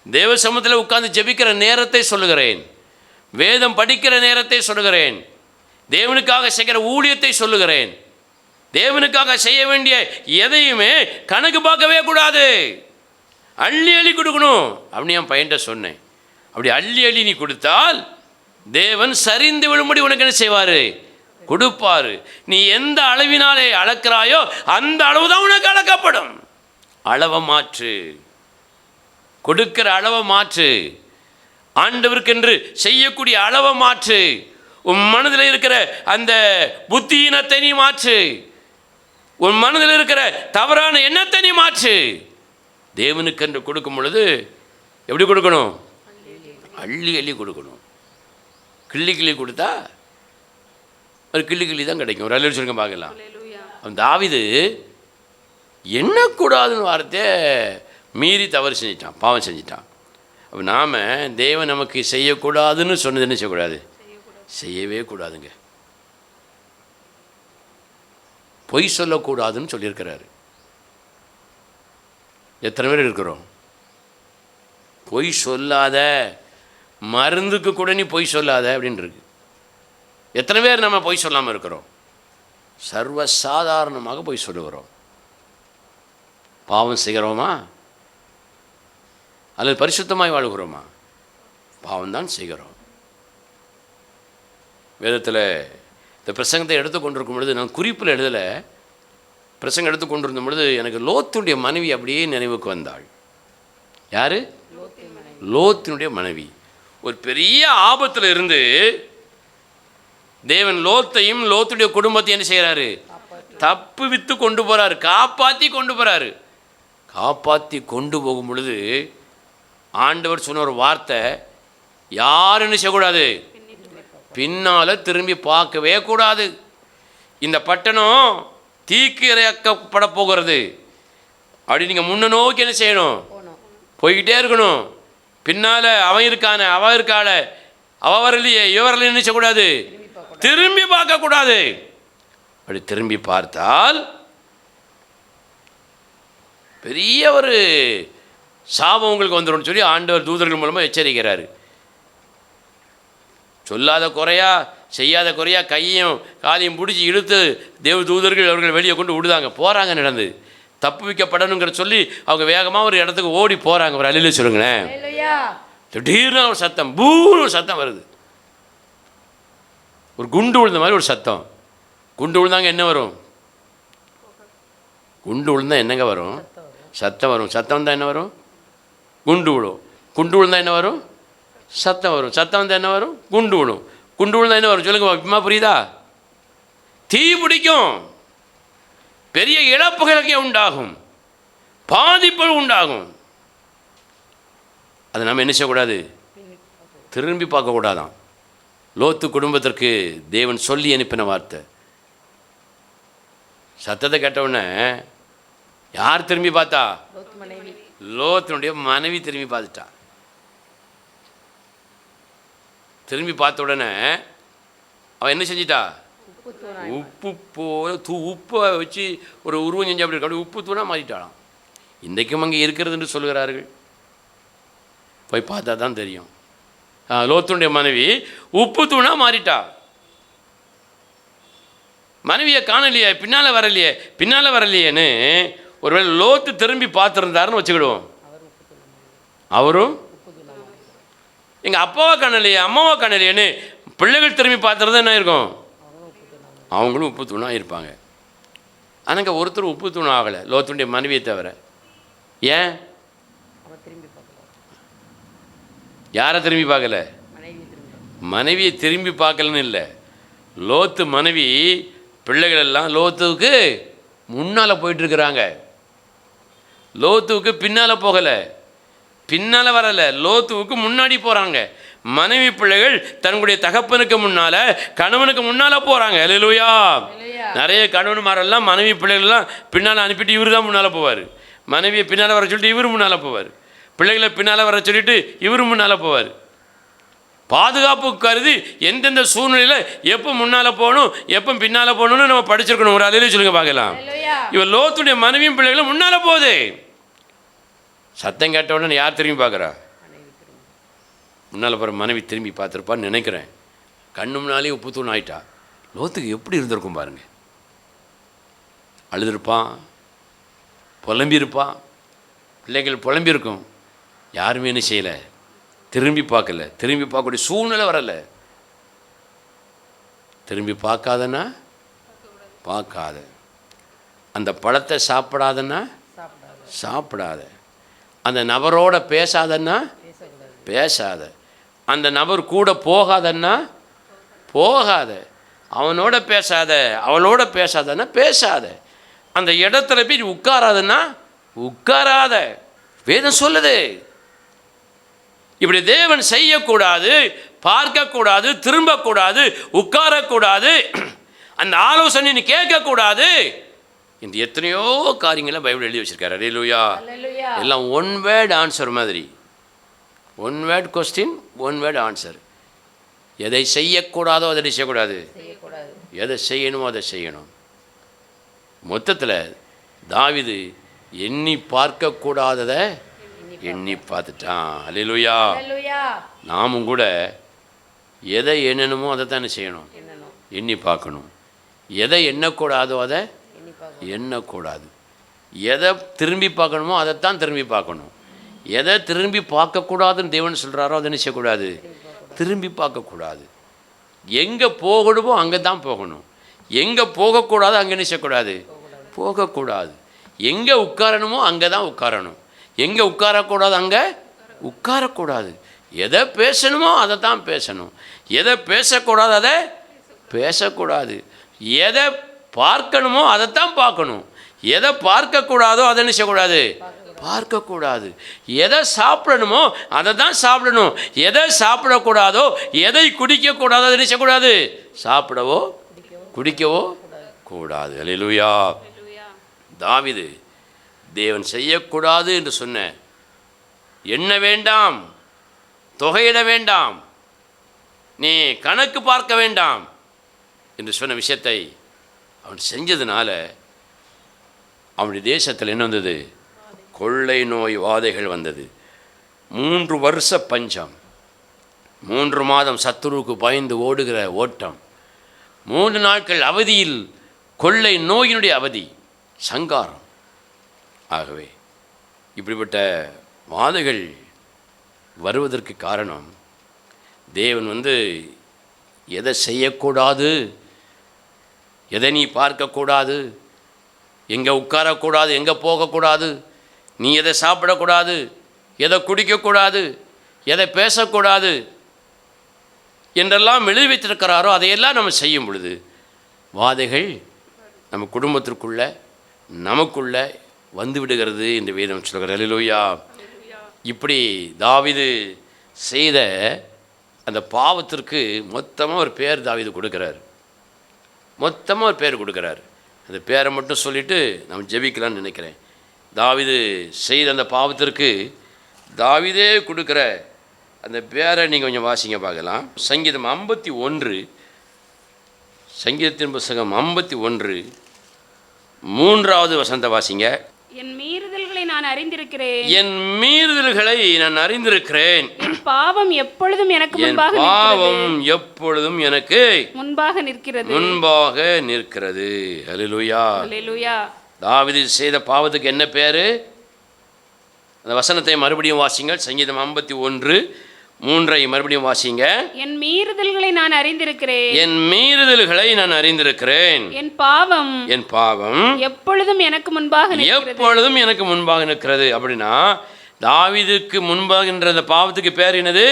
தேவ சமூகத்தில் உட்கார்ந்து ஜெபிக்கிற நேரத்தை சொல்லுகிறேன், வேதம் படிக்கிற நேரத்தை சொல்லுகிறேன், தேவனுக்காக செய்கிற ஊழியத்தை சொல்லுகிறேன். தேவனுக்காக செய்ய வேண்டிய எதையுமே கணக்கு பார்க்கவே கூடாது. அள்ளி அள்ளி கொடுக்கணும் அப்படின்னு என் பையன்கிட்ட சொன்னேன். அப்படி அள்ளி அள்ளி நீ கொடுத்தால் தேவன் சரிந்து விழும்படி உனக்கு என்ன செய்வார்? கொடுப்பார். நீ எந்த அளவினாலே அளக்கிறாயோ அந்த அளவு தான் உனக்கு அளக்கப்படும். அளவை மாற்று, கொடுக்கிற அளவை மாற்று, ஆண்டவருக்கென்று செய்யக்கூடிய அளவை மாற்று. உன் மனதில் இருக்கிற அந்த புத்தியினத்தை நீ மாற்று, உன் மனதில் இருக்கிற தவறான எண்ணத்தை நீ மாற்று. தேவனுக்கென்று கொடுக்கும் பொழுது எப்படி கொடுக்கணும்? அள்ளி அள்ளி கொடுக்கணும். கிள்ளி கிள்ளி கொடுத்தா ஒரு கிள்ளி கிள்ளி தான் கிடைக்கும். ஒரு அள்ளி சொல்லுங்க பார்க்கலாம். அவன் தாவீது எண்ணக்கூடாதுன்னு வார்த்தையை மீறி தவறு செஞ்சிட்டான், பாவம் செஞ்சிட்டான். அப்போ நாம் தேவன் நமக்கு செய்யக்கூடாதுன்னு சொன்னது என்ன செய்யக்கூடாது? செய்யவே கூடாதுங்க. பொய் சொல்லக்கூடாதுன்னு சொல்லியிருக்கிறாரு. எத்தனை பேர் இருக்கிறோம்? பொய் சொல்லாத, மருந்துக்கு கூட நீ பொய் சொல்லாத அப்படின்னு இருக்கு. எத்தனை பேர் நம்ம பொய் சொல்லாமல் இருக்கிறோம்? சர்வசாதாரணமாக பொய் சொல்லுகிறோம். பாவம் செய்கிறோமா அல்லது பரிசுத்தமாய் வாழுகிறோமா? பாவம்தான் செய்கிறோம். வேதத்தில் இந்த பிரசங்கத்தை எடுத்துக்கொண்டிருக்கும் பொழுது நான் குறிப்பில் எழுதலை, பிரசங்கம் எடுத்துக்கொண்டிருந்த பொழுது எனக்கு லோத்துடைய மனைவி அப்படியே நினைவுக்கு வந்தாள். யார்? லோத்தினுடைய மனைவி. ஒரு பெரிய ஆபத்தில் இருந்து தேவன் லோத்தையும் லோத்துடைய குடும்பத்தையும் என்ன செய்கிறாரு? தப்பு வித்து கொண்டு போகிறாரு, காப்பாற்றி கொண்டு போகிறாரு. காப்பாற்றி கொண்டு போகும் பொழுது ஆண்டவர் சொன்ன ஒரு வார்த்தை, யாரும் என்ன செய்யக்கூடாது? பின்னால் திரும்பி பார்க்கவே கூடாது. இந்த பட்டணம் தீக்கு இறைக்கப்பட போகிறது. அப்படி நீங்கள் முன்ன நோக்கி என்ன செய்யணும்? போய்கிட்டே இருக்கணும். பின்னால் அவன் இருக்கான, அவன் இருக்கால, அவ வரலையே, இவரில் என்ன செய்யக்கூடாது? திரும்பி பார்க்கக்கூடாது. அப்படி திரும்பி பார்த்தால் பெரிய ஒரு சாபம் உங்களுக்கு வந்துடும் சொல்லி ஆண்டவர் தூதர்கள் மூலமாக எச்சரிக்கிறாரு. சொல்லாத குறையா செய்யாத குறையா கையும் காலையும் பிடிச்சி இழுத்து தேவ தூதர்கள் அவர்கள் வெளியே கொண்டு விடுதாங்க. போகிறாங்க, நடந்து தப்பு வைக்கப்படணுங்கிற சொல்லி அவங்க வேகமாக ஒரு இடத்துக்கு ஓடி போகிறாங்க. ஒரு அழில சொல்லுங்களேன். திடீர்னு ஒரு சத்தம், பூன்னு ஒரு சத்தம் வருது. ஒரு குண்டு விழுந்த மாதிரி ஒரு சத்தம். குண்டு விழுந்தாங்க என்ன வரும்? குண்டு விழுந்தா என்னங்க வரும்? சத்தம் வரும். சத்தம் வந்தால் என்ன வரும்? குண்டு விழும். குண்டு விழுந்தால் என்ன வரும்? சத்தம் வரும். சத்தம் வந்தால் என்ன வரும்? குண்டு விழும். குண்டு விழுந்தால் என்ன வரும்? சொல்லுங்க, இப்பமா புரியுதா? தீ பிடிக்கும், பெரிய இழப்புகளுக்கே உண்டாகும், பாதிப்புகள் உண்டாகும். அதை நம்ம என்ன செய்யக்கூடாது? திரும்பி பார்க்கக்கூடாதான். லோத்து குடும்பத்திற்கு தேவன் சொல்லி அனுப்பின வார்த்தை. சத்தத்தை கேட்டவுடனே யார் திரும்பி பார்த்தா? லோத்தினுடைய மனைவி திரும்பி பார்த்துட்டா. திரும்பி பார்த்த உடனே அவன் என்ன செஞ்சிட்டா? உப்பு போல உப்பை வச்சு ஒரு உருவம் செஞ்சு அப்படி இருக்க உப்பு தூணாக மாறிட்டாளாம். இன்றைக்கும் அங்கே இருக்கிறதுன்னு சொல்லுகிறார்கள். போய் பார்த்தா தான் தெரியும். லோத்துடைய மனைவி உப்பு தூணாக மாறிட்டா. மனைவியை காணலையே, பின்னால் வரலையேன்னு ஒருவேளை லோத்து திரும்பி பார்த்துருந்தாருன்னு வச்சுக்கிடுவோம். அவரும் எங்கள் அப்பாவை காணலையே, அம்மாவை காணலையேன்னு பிள்ளைகள் திரும்பி பார்த்துறது என்ன இருக்கும்? அவங்களும் உப்பு தூணாக இருப்பாங்க. ஆனால் ஒருத்தர் உப்பு தூண் ஆகலை, லோத்துடைய மனைவியை தவிர. ஏன்? யாரை திரும்பி பார்க்கல? மனைவியை திரும்பி பார்க்கலன்னு இல்லை. லோத்து மனைவி பிள்ளைகள் எல்லாம் லோத்துவுக்கு முன்னால் போயிட்டுருக்குறாங்க. லோத்துவுக்கு பின்னால் போகலை, பின்னால் வரலை, லோத்துவுக்கு முன்னாடி போகிறாங்க. மனைவி பிள்ளைகள் தன்னுடைய தகப்பனுக்கு முன்னால், கணவனுக்கு முன்னால் போகிறாங்க. அல்லேலூயா. நிறைய கணவன்மாரெல்லாம் மனைவி பிள்ளைகள்லாம் பின்னால் அனுப்பிட்டு இவர் தான் முன்னால் போவார். மனைவியை பின்னால் வர சொல்லிட்டு இவர் முன்னால் போவார். பிள்ளைகளை பின்னால் வர சொல்லிட்டு இவர் முன்னால் போவார். பாதுகாப்பு கருதி எந்தெந்த சூழ்நிலையில் எப்போ முன்னால் போகணும், எப்போ பின்னால் போகணும்னு நம்ம படிச்சிருக்கணும். ஒரு அலையில சொல்லுங்க பார்க்கலாம். இவன் லோத்துடைய மனைவியும் பிள்ளைகளும் முன்னால் போகுது. சத்தம் கேட்ட உடனே யார் திரும்பி பார்க்குறா? முன்னால் போகிற மனைவி திரும்பி பார்த்துருப்பான்னு நினைக்கிறேன். கண்ணு முன்னாலே உப்பு தூண் ஆயிட்டா. லோத்துக்கு எப்படி இருந்திருக்கும் பாருங்க. அழுதுருப்பான், புலம்பியிருப்பான், பிள்ளைகள் புலம்பியிருக்கும். யாருமே என்ன செய்யலை, திரும்பி பார்க்கல. திரும்பி பார்க்கக்கூடிய சூழ்நிலை வரலை. திரும்பி பார்க்காதன்னா பார்க்காத, அந்த பழத்தை சாப்பிடாதன்னா சாப்பிடாத, அந்த நபரோட பேசாதன்னா பேசாத, அந்த நபர் கூட போகாதன்னா போகாத, அவனோட பேசாத அவளோட பேசாதன்னா பேசாத, அந்த இடத்துல போய் உட்காராதன்னா உட்காராத. வேதம் சொல்லுது. இப்படி தேவன் செய்யக்கூடாது, பார்க்கக்கூடாது, திரும்பக்கூடாது, உட்காரக்கூடாது, அந்த ஆலோசனை நீ கேட்கக்கூடாது. இந்த எத்தனையோ காரியங்களை பைபிள் எழுதி வச்சிருக்காரு. அல்லேலூயா. எல்லாம் ஒன் வேர்ட் ஆன்சர் மாதிரி. One word question, one word answer. எதை செய்யக்கூடாதோ அதை செய்யக்கூடாது, எதை செய்யணுமோ அதை செய்யணும். மொத்தத்தில் தாவீது எண்ணி பார்க்கக்கூடாததை எண்ணி பார்த்துட்டான். அல்லேலூயா. நாமும் கூட எதை எண்ணணுமோ அதை தானே செய்யணும், எண்ணி பார்க்கணும். எதை எண்ணக்கூடாதோ அதை எண்ணக்கூடாது. எதை திரும்பி பார்க்கணுமோ அதைத்தான் திரும்பி பார்க்கணும். எதை திரும்பி பார்க்கக்கூடாதுன்னு தேவன் சொல்கிறாரோ அதை என்ன செய்யக்கூடாது, திரும்பி பார்க்கக்கூடாது. எங்கே போகணுமோ அங்கே தான் போகணும். எங்கே போகக்கூடாது அங்கே என்ன செய்யக்கூடாது, போகக்கூடாது. எங்கே உட்காரணுமோ அங்கே தான் உட்காரணும். எங்கே உட்காரக்கூடாது அங்கே உட்காரக்கூடாது. எதை பேசணுமோ அதை தான் பேசணும். எதை பேசக்கூடாது அதை பேசக்கூடாது. எதை பார்க்கணுமோ அதைத்தான் பார்க்கணும். எதை பார்க்கக்கூடாதோ அதை என்ன செய்யக்கூடாது, பார்க்கக்கூடாது. எதை சாப்பிடணுமோ அதை தான் சாப்பிடணும். எதை சாப்பிடக்கூடாதோ, எதை குடிக்கக்கூடாதோ அதை என்ன செய்யக்கூடாது, சாப்பிடவோ குடிக்கவோ கூடாது. அல்லேலூயா. தாவீது தேவன் செய்யக்கூடாது என்று சொன்ன எண்ண வேண்டாம், தொகையிட வேண்டாம், நீ கணக்கு பார்க்க வேண்டாம் என்று சொன்ன விஷயத்தை அவன் செஞ்சதுனால அவனுடைய தேசத்தில் என்ன வந்தது, கொள்ளை நோய் வாதைகள் வந்தது. 3 வருஷ பஞ்சம், 3 மாதம் சத்துருவுக்கு பயந்து ஓடுகிற ஓட்டம், 3 நாட்கள் அவதியில் கொள்ளை நோயினுடைய அவதி, சங்காரம். ஆகவே இப்படிப்பட்ட வாதைகள் வருவதற்கு காரணம், தேவன் எதை செய்யக்கூடாது, எதை நீ பார்க்கக்கூடாது, எங்கே உட்காரக்கூடாது, எங்கே போகக்கூடாது, நீ எதை சாப்பிடக்கூடாது, எதை குடிக்கக்கூடாது, எதை பேசக்கூடாது என்றெல்லாம் எழுதி வைத்திருக்கிறாரோ அதையெல்லாம் நம்ம செய்யும் பொழுது வாதைகள் நம்ம குடும்பத்திற்குள்ள நமக்குள்ள வந்து விடுகிறது என்று வேதம் சொல்கிறார். அல்லேலூயா. இப்படி தாவீது செய்த அந்த பாவத்திற்கு மொத்தமாக ஒரு பேர் தாவீது கொடுக்குறார். மொத்தமாக ஒரு பேர் கொடுக்குறார். அந்த பேரை மட்டும் சொல்லிவிட்டு நம்ம ஜெபிக்கலான்னு நினைக்கிறேன். தாவீது செய்த அந்த பாவத்திற்கு தாவீதே கொடுக்குற அந்த பேரை நீங்கள் கொஞ்சம் வாசிங்க பார்க்கலாம். சங்கீதம் 51, சங்கீதத்தின் புஸ்தகம் 51 3வது வசனத்தை வாசிங்க. என் மீறுதல்களை நான் அறிந்திருக்கிறேன், என் மீறுதல்களை நான் அறிந்திருக்கிறேன், என் பாவம் எப்பொழுதும் எனக்கு என் முன்பாக பாவம் எப்பொழுதும் எனக்கு நிற்கிறது. முன்பாக நிற்கிறது. அல்லேலூயா. அல்லேலூயா. தாவீது செய்த பாவத்துக்கு என்ன பேரு? அந்த வசனத்தை மறுபடியும் வாசிங்கள். சங்கீதம் 51:3 மறுபடியும் வாசிங்க. என் மீறுதல்களை நான் அறிந்திருக்கிறேன், என் மீறுதல்களை நான் அறிந்திருக்கிறேன், என் பாவம் எப்பொழுதும் எனக்கு முன்பாக நிற்கிறது. அப்படின்னா தாவீதுக்கு முன்பாகின்ற அந்த பாவத்துக்கு பேர் என்னது?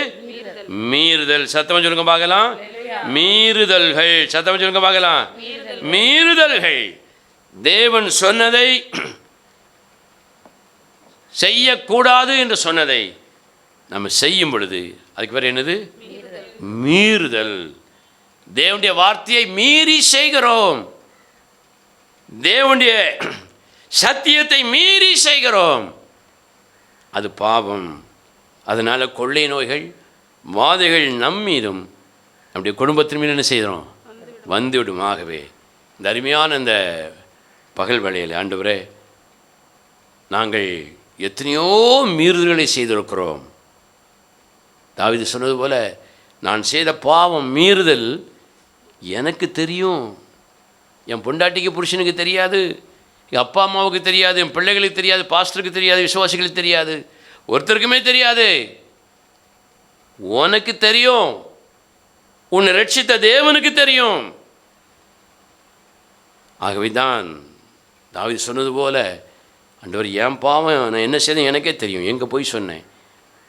மீறுதல். சத்தமா சொல்லுங்க பார்க்கலாம். மீறுதல்கள். சத்தமா சொல்லுங்க பார்க்கலாம். மீறுதல்கள். தேவன் சொன்னதை செய்யக்கூடாது என்று சொன்னதை நம்ம செய்யும் பொழுது அதுக்கு பேர் என்னது? மீறுதல். தேவனுடைய வார்த்தையை மீறி செய்கிறோம், தேவனுடைய சத்தியத்தை மீறி செய்கிறோம், அது பாவம். அதனால் கொள்ளை நோய்கள் வாதைகள் நம் மீதும் நம்முடைய குடும்பத்தின் மீது என்ன செய்கிறோம்? வந்துவிடும். ஆகவே இந்த அருமையான இந்த பகல் வேளையில் ஆண்டவரே, நாங்கள் எத்தனையோ மீறுதல்களை செய்திருக்கிறோம். தாவீது சொன்னது போல, நான் செய்த பாவம் மீறுதல் எனக்கு தெரியும், என் பொண்டாட்டிக்கு புருஷனுக்கு தெரியாது, என் அப்பா அம்மாவுக்கு தெரியாது, என் பிள்ளைகளுக்கு தெரியாது, பாஸ்டருக்கு தெரியாது, விசுவாசிகளுக்கு தெரியாது, ஒருத்தருக்குமே தெரியாது. உனக்கு தெரியும், உன்னை ரட்சித்த தேவனுக்கு தெரியும். ஆகவே தான் தாவீது சொன்னது போல, ஆண்டவர் என் பாவம் நான் என்ன செய்தேன் எனக்கே தெரியும், எங்கே போய் சொன்னேன்,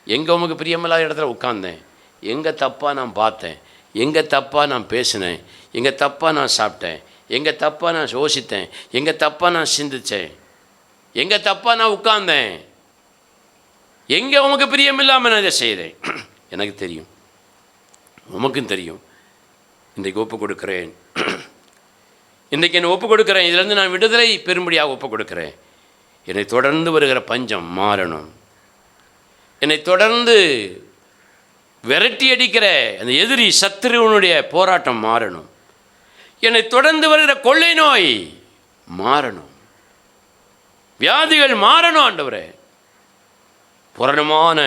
எங்கே உமக்கு பிரியமில்லாத இடத்துல உட்கார்ந்தேன், எங்கே தப்பாக நான் பார்த்தேன், எங்கே தப்பாக நான் பேசினேன், எங்கே தப்பாக நான் சாப்பிட்டேன், எங்கே தப்பாக நான் யோசித்தேன், எங்கே தப்பாக நான் சிந்தித்தேன், எங்கே தப்பாக நான் உட்கார்ந்தேன், எங்கே உமக்கு பிரியமில்லாமல் நான் இதை செய்தேன், எனக்கு தெரியும், உமக்கும் தெரியும். இன்றைக்கு ஒப்பு கொடுக்குறேன், இன்றைக்கு என்னை ஒப்பு கொடுக்குறேன், இதிலேருந்து நான் விடுதலை பெரும்படியாக ஒப்பு கொடுக்குறேன். என்னை தொடர்ந்து வருகிற பஞ்சம் மாறணும், என்னை தொடர்ந்து விரட்டி அடிக்கிற அந்த எதிரி சத்துருவனுடைய போராட்டம் மாறணும், என்னை தொடர்ந்து வருகிற கொள்ளை நோய் மாறணும், வியாதிகள் மாறணும். ஆண்டவரே, பூரணமான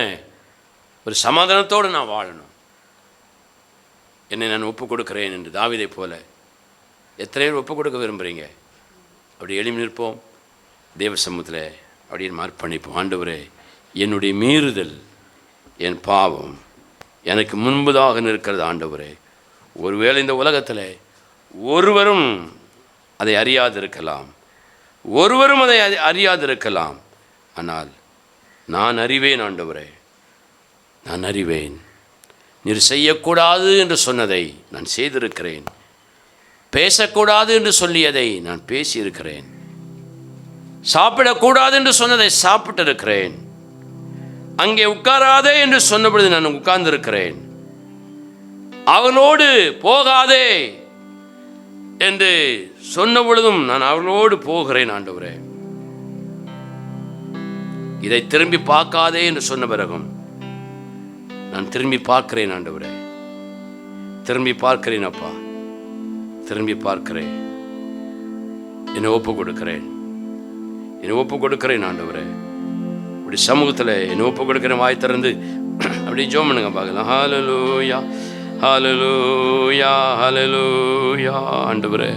ஒரு சமாதானத்தோடு நான் வாழணும். என்னை நான் ஒப்பு கொடுக்கிறேன் என்று தாவீதை போல எத்தனை பேர் ஒப்பு கொடுக்க விரும்புகிறீங்க? அப்படி எழுப்பி நிற்போம், தேவ சமூகத்தில் அப்படின்னு அர்ப்பணிப்போம். ஆண்டவரே, என்னுடைய மீறுதல், என் பாவம் எனக்கு முன்பதாக நிற்கிறது. ஆண்டவரே, ஒருவேளை இந்த உலகத்தில் ஒருவரும் அதை அறியாதிருக்கலாம், ஒருவரும் அதை அறியாதிருக்கலாம், ஆனால் நான் அறிவேன். ஆண்டவரே, நான் அறிவேன். நீர் செய்யக்கூடாது என்று சொன்னதை நான் செய்திருக்கிறேன், பேசக்கூடாது என்று சொல்லியதை நான் பேசியிருக்கிறேன், சாப்பிடக்கூடாது என்று சொன்னதை சாப்பிட்டிருக்கிறேன், அங்கே உட்காராதே என்று சொன்ன பொழுது நான் உட்கார்ந்திருக்கிறேன், அவளோடு போகாதே என்று சொன்ன பொழுதும் நான் அவளோடு போகிறேன். ஆண்டவரே, இதை திரும்பி பார்க்காதே என்று சொன்ன பிறகும் நான் திரும்பி பார்க்கிறேன். ஆண்டவரே, திரும்பி பார்க்கிறேன். அப்பா, திரும்பி பார்க்கிறேன். என்னை ஒப்பு கொடுக்கிறேன், என்னை ஒப்பு கொடுக்கிறேன். ஆண்டவரே, அப்படி சமூகத்தில் என்ன ஒப்பு கொடுக்குற வாய் திறந்து அப்படி ஜெபம் பண்ணுங்க பார்க்கலாம். ஹல்லேலூயா ஹல்லேலூயா ஹல்லேலூயா. ஆண்டவரே,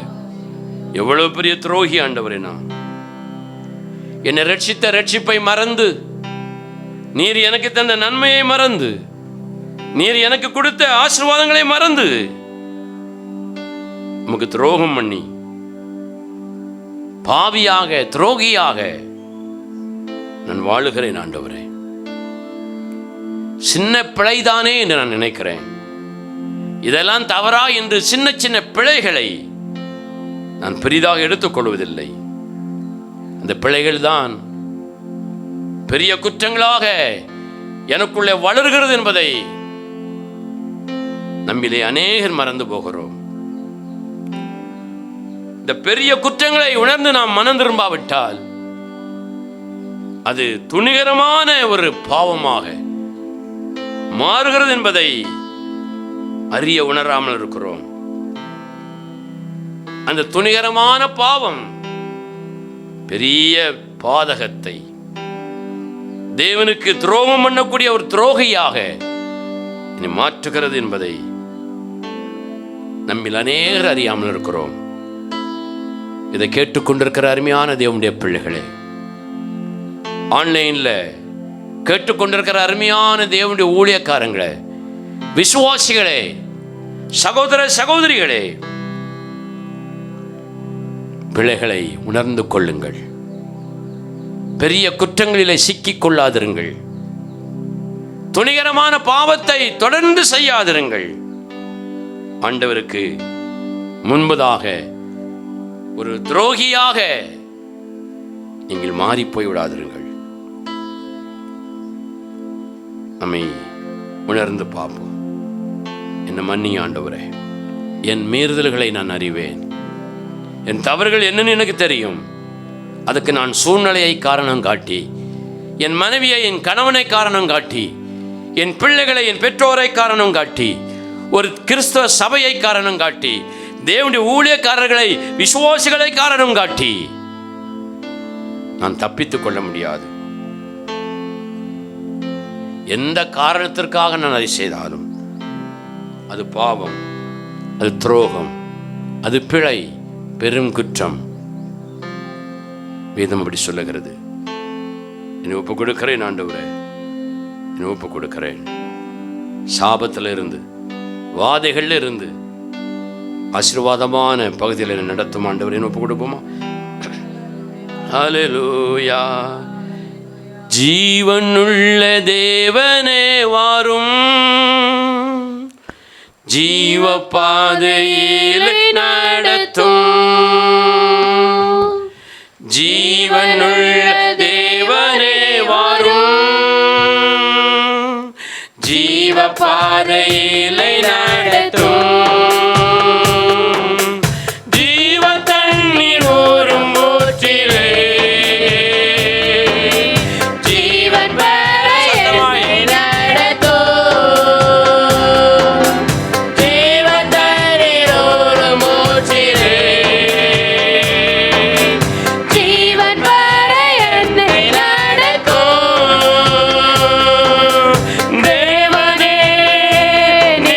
எவ்வளவு பெரிய துரோகி ஆண்டவரே, நான் என்னை ரட்சித்த ரட்சிப்பை மறந்து, நீர் எனக்கு தந்த நன்மையை மறந்து, நீர் எனக்கு கொடுத்த ஆசீர்வாதங்களை மறந்து உமக்கு துரோகம் பண்ணி பாவியாக துரோகியாக நான் வாழுகிறேன் ஆண்டவரே. சின்ன பிழைதானே என்று நான் நினைக்கிறேன். இதெல்லாம் தவறா என்று சின்ன சின்ன பிழைகளை நான் பெரிதாக எடுத்துக்கொள்வதில்லை. அந்த பிழைகள் தான் பெரிய குற்றங்களாக எனக்குள்ளே வளர்கிறது என்பதை நம்மிலே அநேகர் மறந்து போகிறோம். இந்த பெரிய குற்றங்களை உணர்ந்து நாம் மனம் திரும்பாவிட்டால் அது துணிகரமான ஒரு பாவமாக மாறுகிறது என்பதை அறிய உணராமல் இருக்கிறோம். அந்த துணிகரமான பாவம் பெரிய பாதகத்தை, தேவனுக்கு துரோகம் பண்ணக்கூடிய ஒரு துரோகியாக இனி மாற்றுகிறது என்பதை நம்மில் அநேகர் அறியாமல் இருக்கிறோம். இதை கேட்டுக்கொண்டிருக்கிற அருமையான தேவனுடைய பிள்ளைகளே, ஆன்லைன்ல கேட்டுக்கொண்டிருக்கிற அருமையான தேவனுடைய ஊழியக்காரங்களே, விசுவாசிகளே, சகோதர சகோதரிகளே, பிள்ளைகளை உணர்ந்து கொள்ளுங்கள். பெரிய குற்றங்களிலே சிக்கிக் கொள்ளாதிருங்கள். துணிகரமான பாவத்தை தொடர்ந்து செய்யாதிருங்கள். ஆண்டவருக்கு முன்பதாக ஒரு துரோகியாக நீங்கள் மாறி போய் விடாதிருங்கள். நம்மை உணர்ந்து பார்ப்போம். என்ன மன்னி ஆண்டவரே, என் மீறுதல்களை நான் அறிவேன். என் தவறுகள் என்னன்னு எனக்கு தெரியும். அதுக்கு நான் சூழ்நிலையை காரணம் காட்டி, என் மனைவியை என் கணவனை காரணம் காட்டி, என் பிள்ளைகளை என் பெற்றோரை காரணம் காட்டி, ஒரு கிறிஸ்தவ சபையை காரணம் காட்டி, தேவனுடைய ஊழியக்காரர்களை விசுவாசிகளை காரணம் காட்டி நான் தப்பித்துக் கொள்ள முடியாது. எந்த காரணத்திற்காக நான் அதை செய்தாலும் அது பாவம், அது துரோகம், அது பிழை, பெரும் குற்றம். வேதம் அப்படி சொல்லுகிறது. என்னை ஒப்பு கொடுக்கிறேன் ஆண்டவரே, என்னை ஒப்பு கொடுக்கிறேன். சாபத்தில் இருந்து, வாதைகள்ல இருந்து ஆசீர்வாதமான பகுதியில் என்னை நடத்தும் ஆண்டவரே, என்னை ஒப்பு கொடுப்போமா? ஹல்லேலூயா. ஜீவனுள்ள தேவனே வாரும், ஜீவ பாதையில் நடத்தும். ஜீவனுள்ள தேவனே வாரும், ஜீவ பாதையில் நடத்தும். ஜீவ தண்ணீர் ஓரும் ஊற்றிலே தேவனே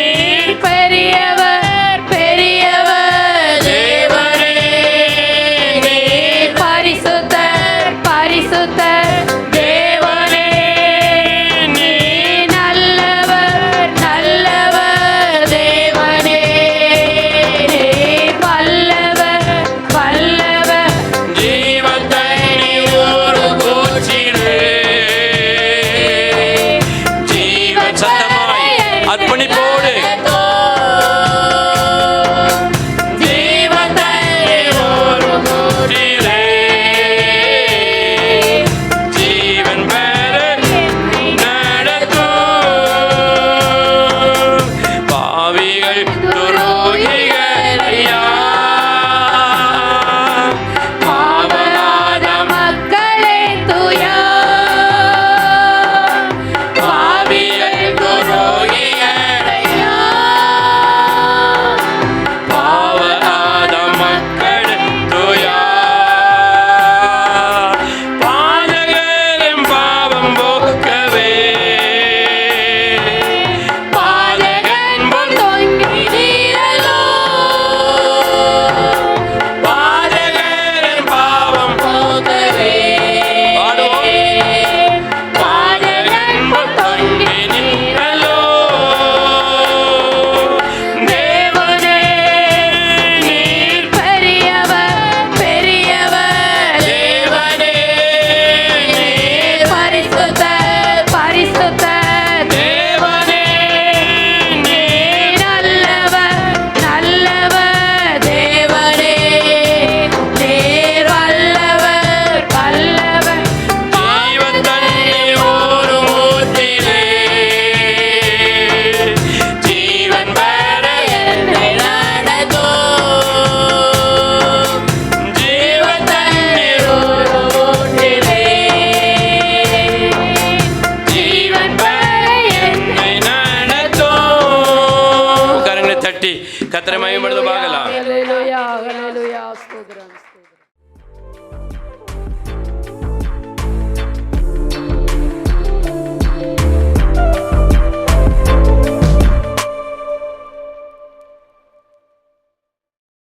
ஸ்தோத்திரம்.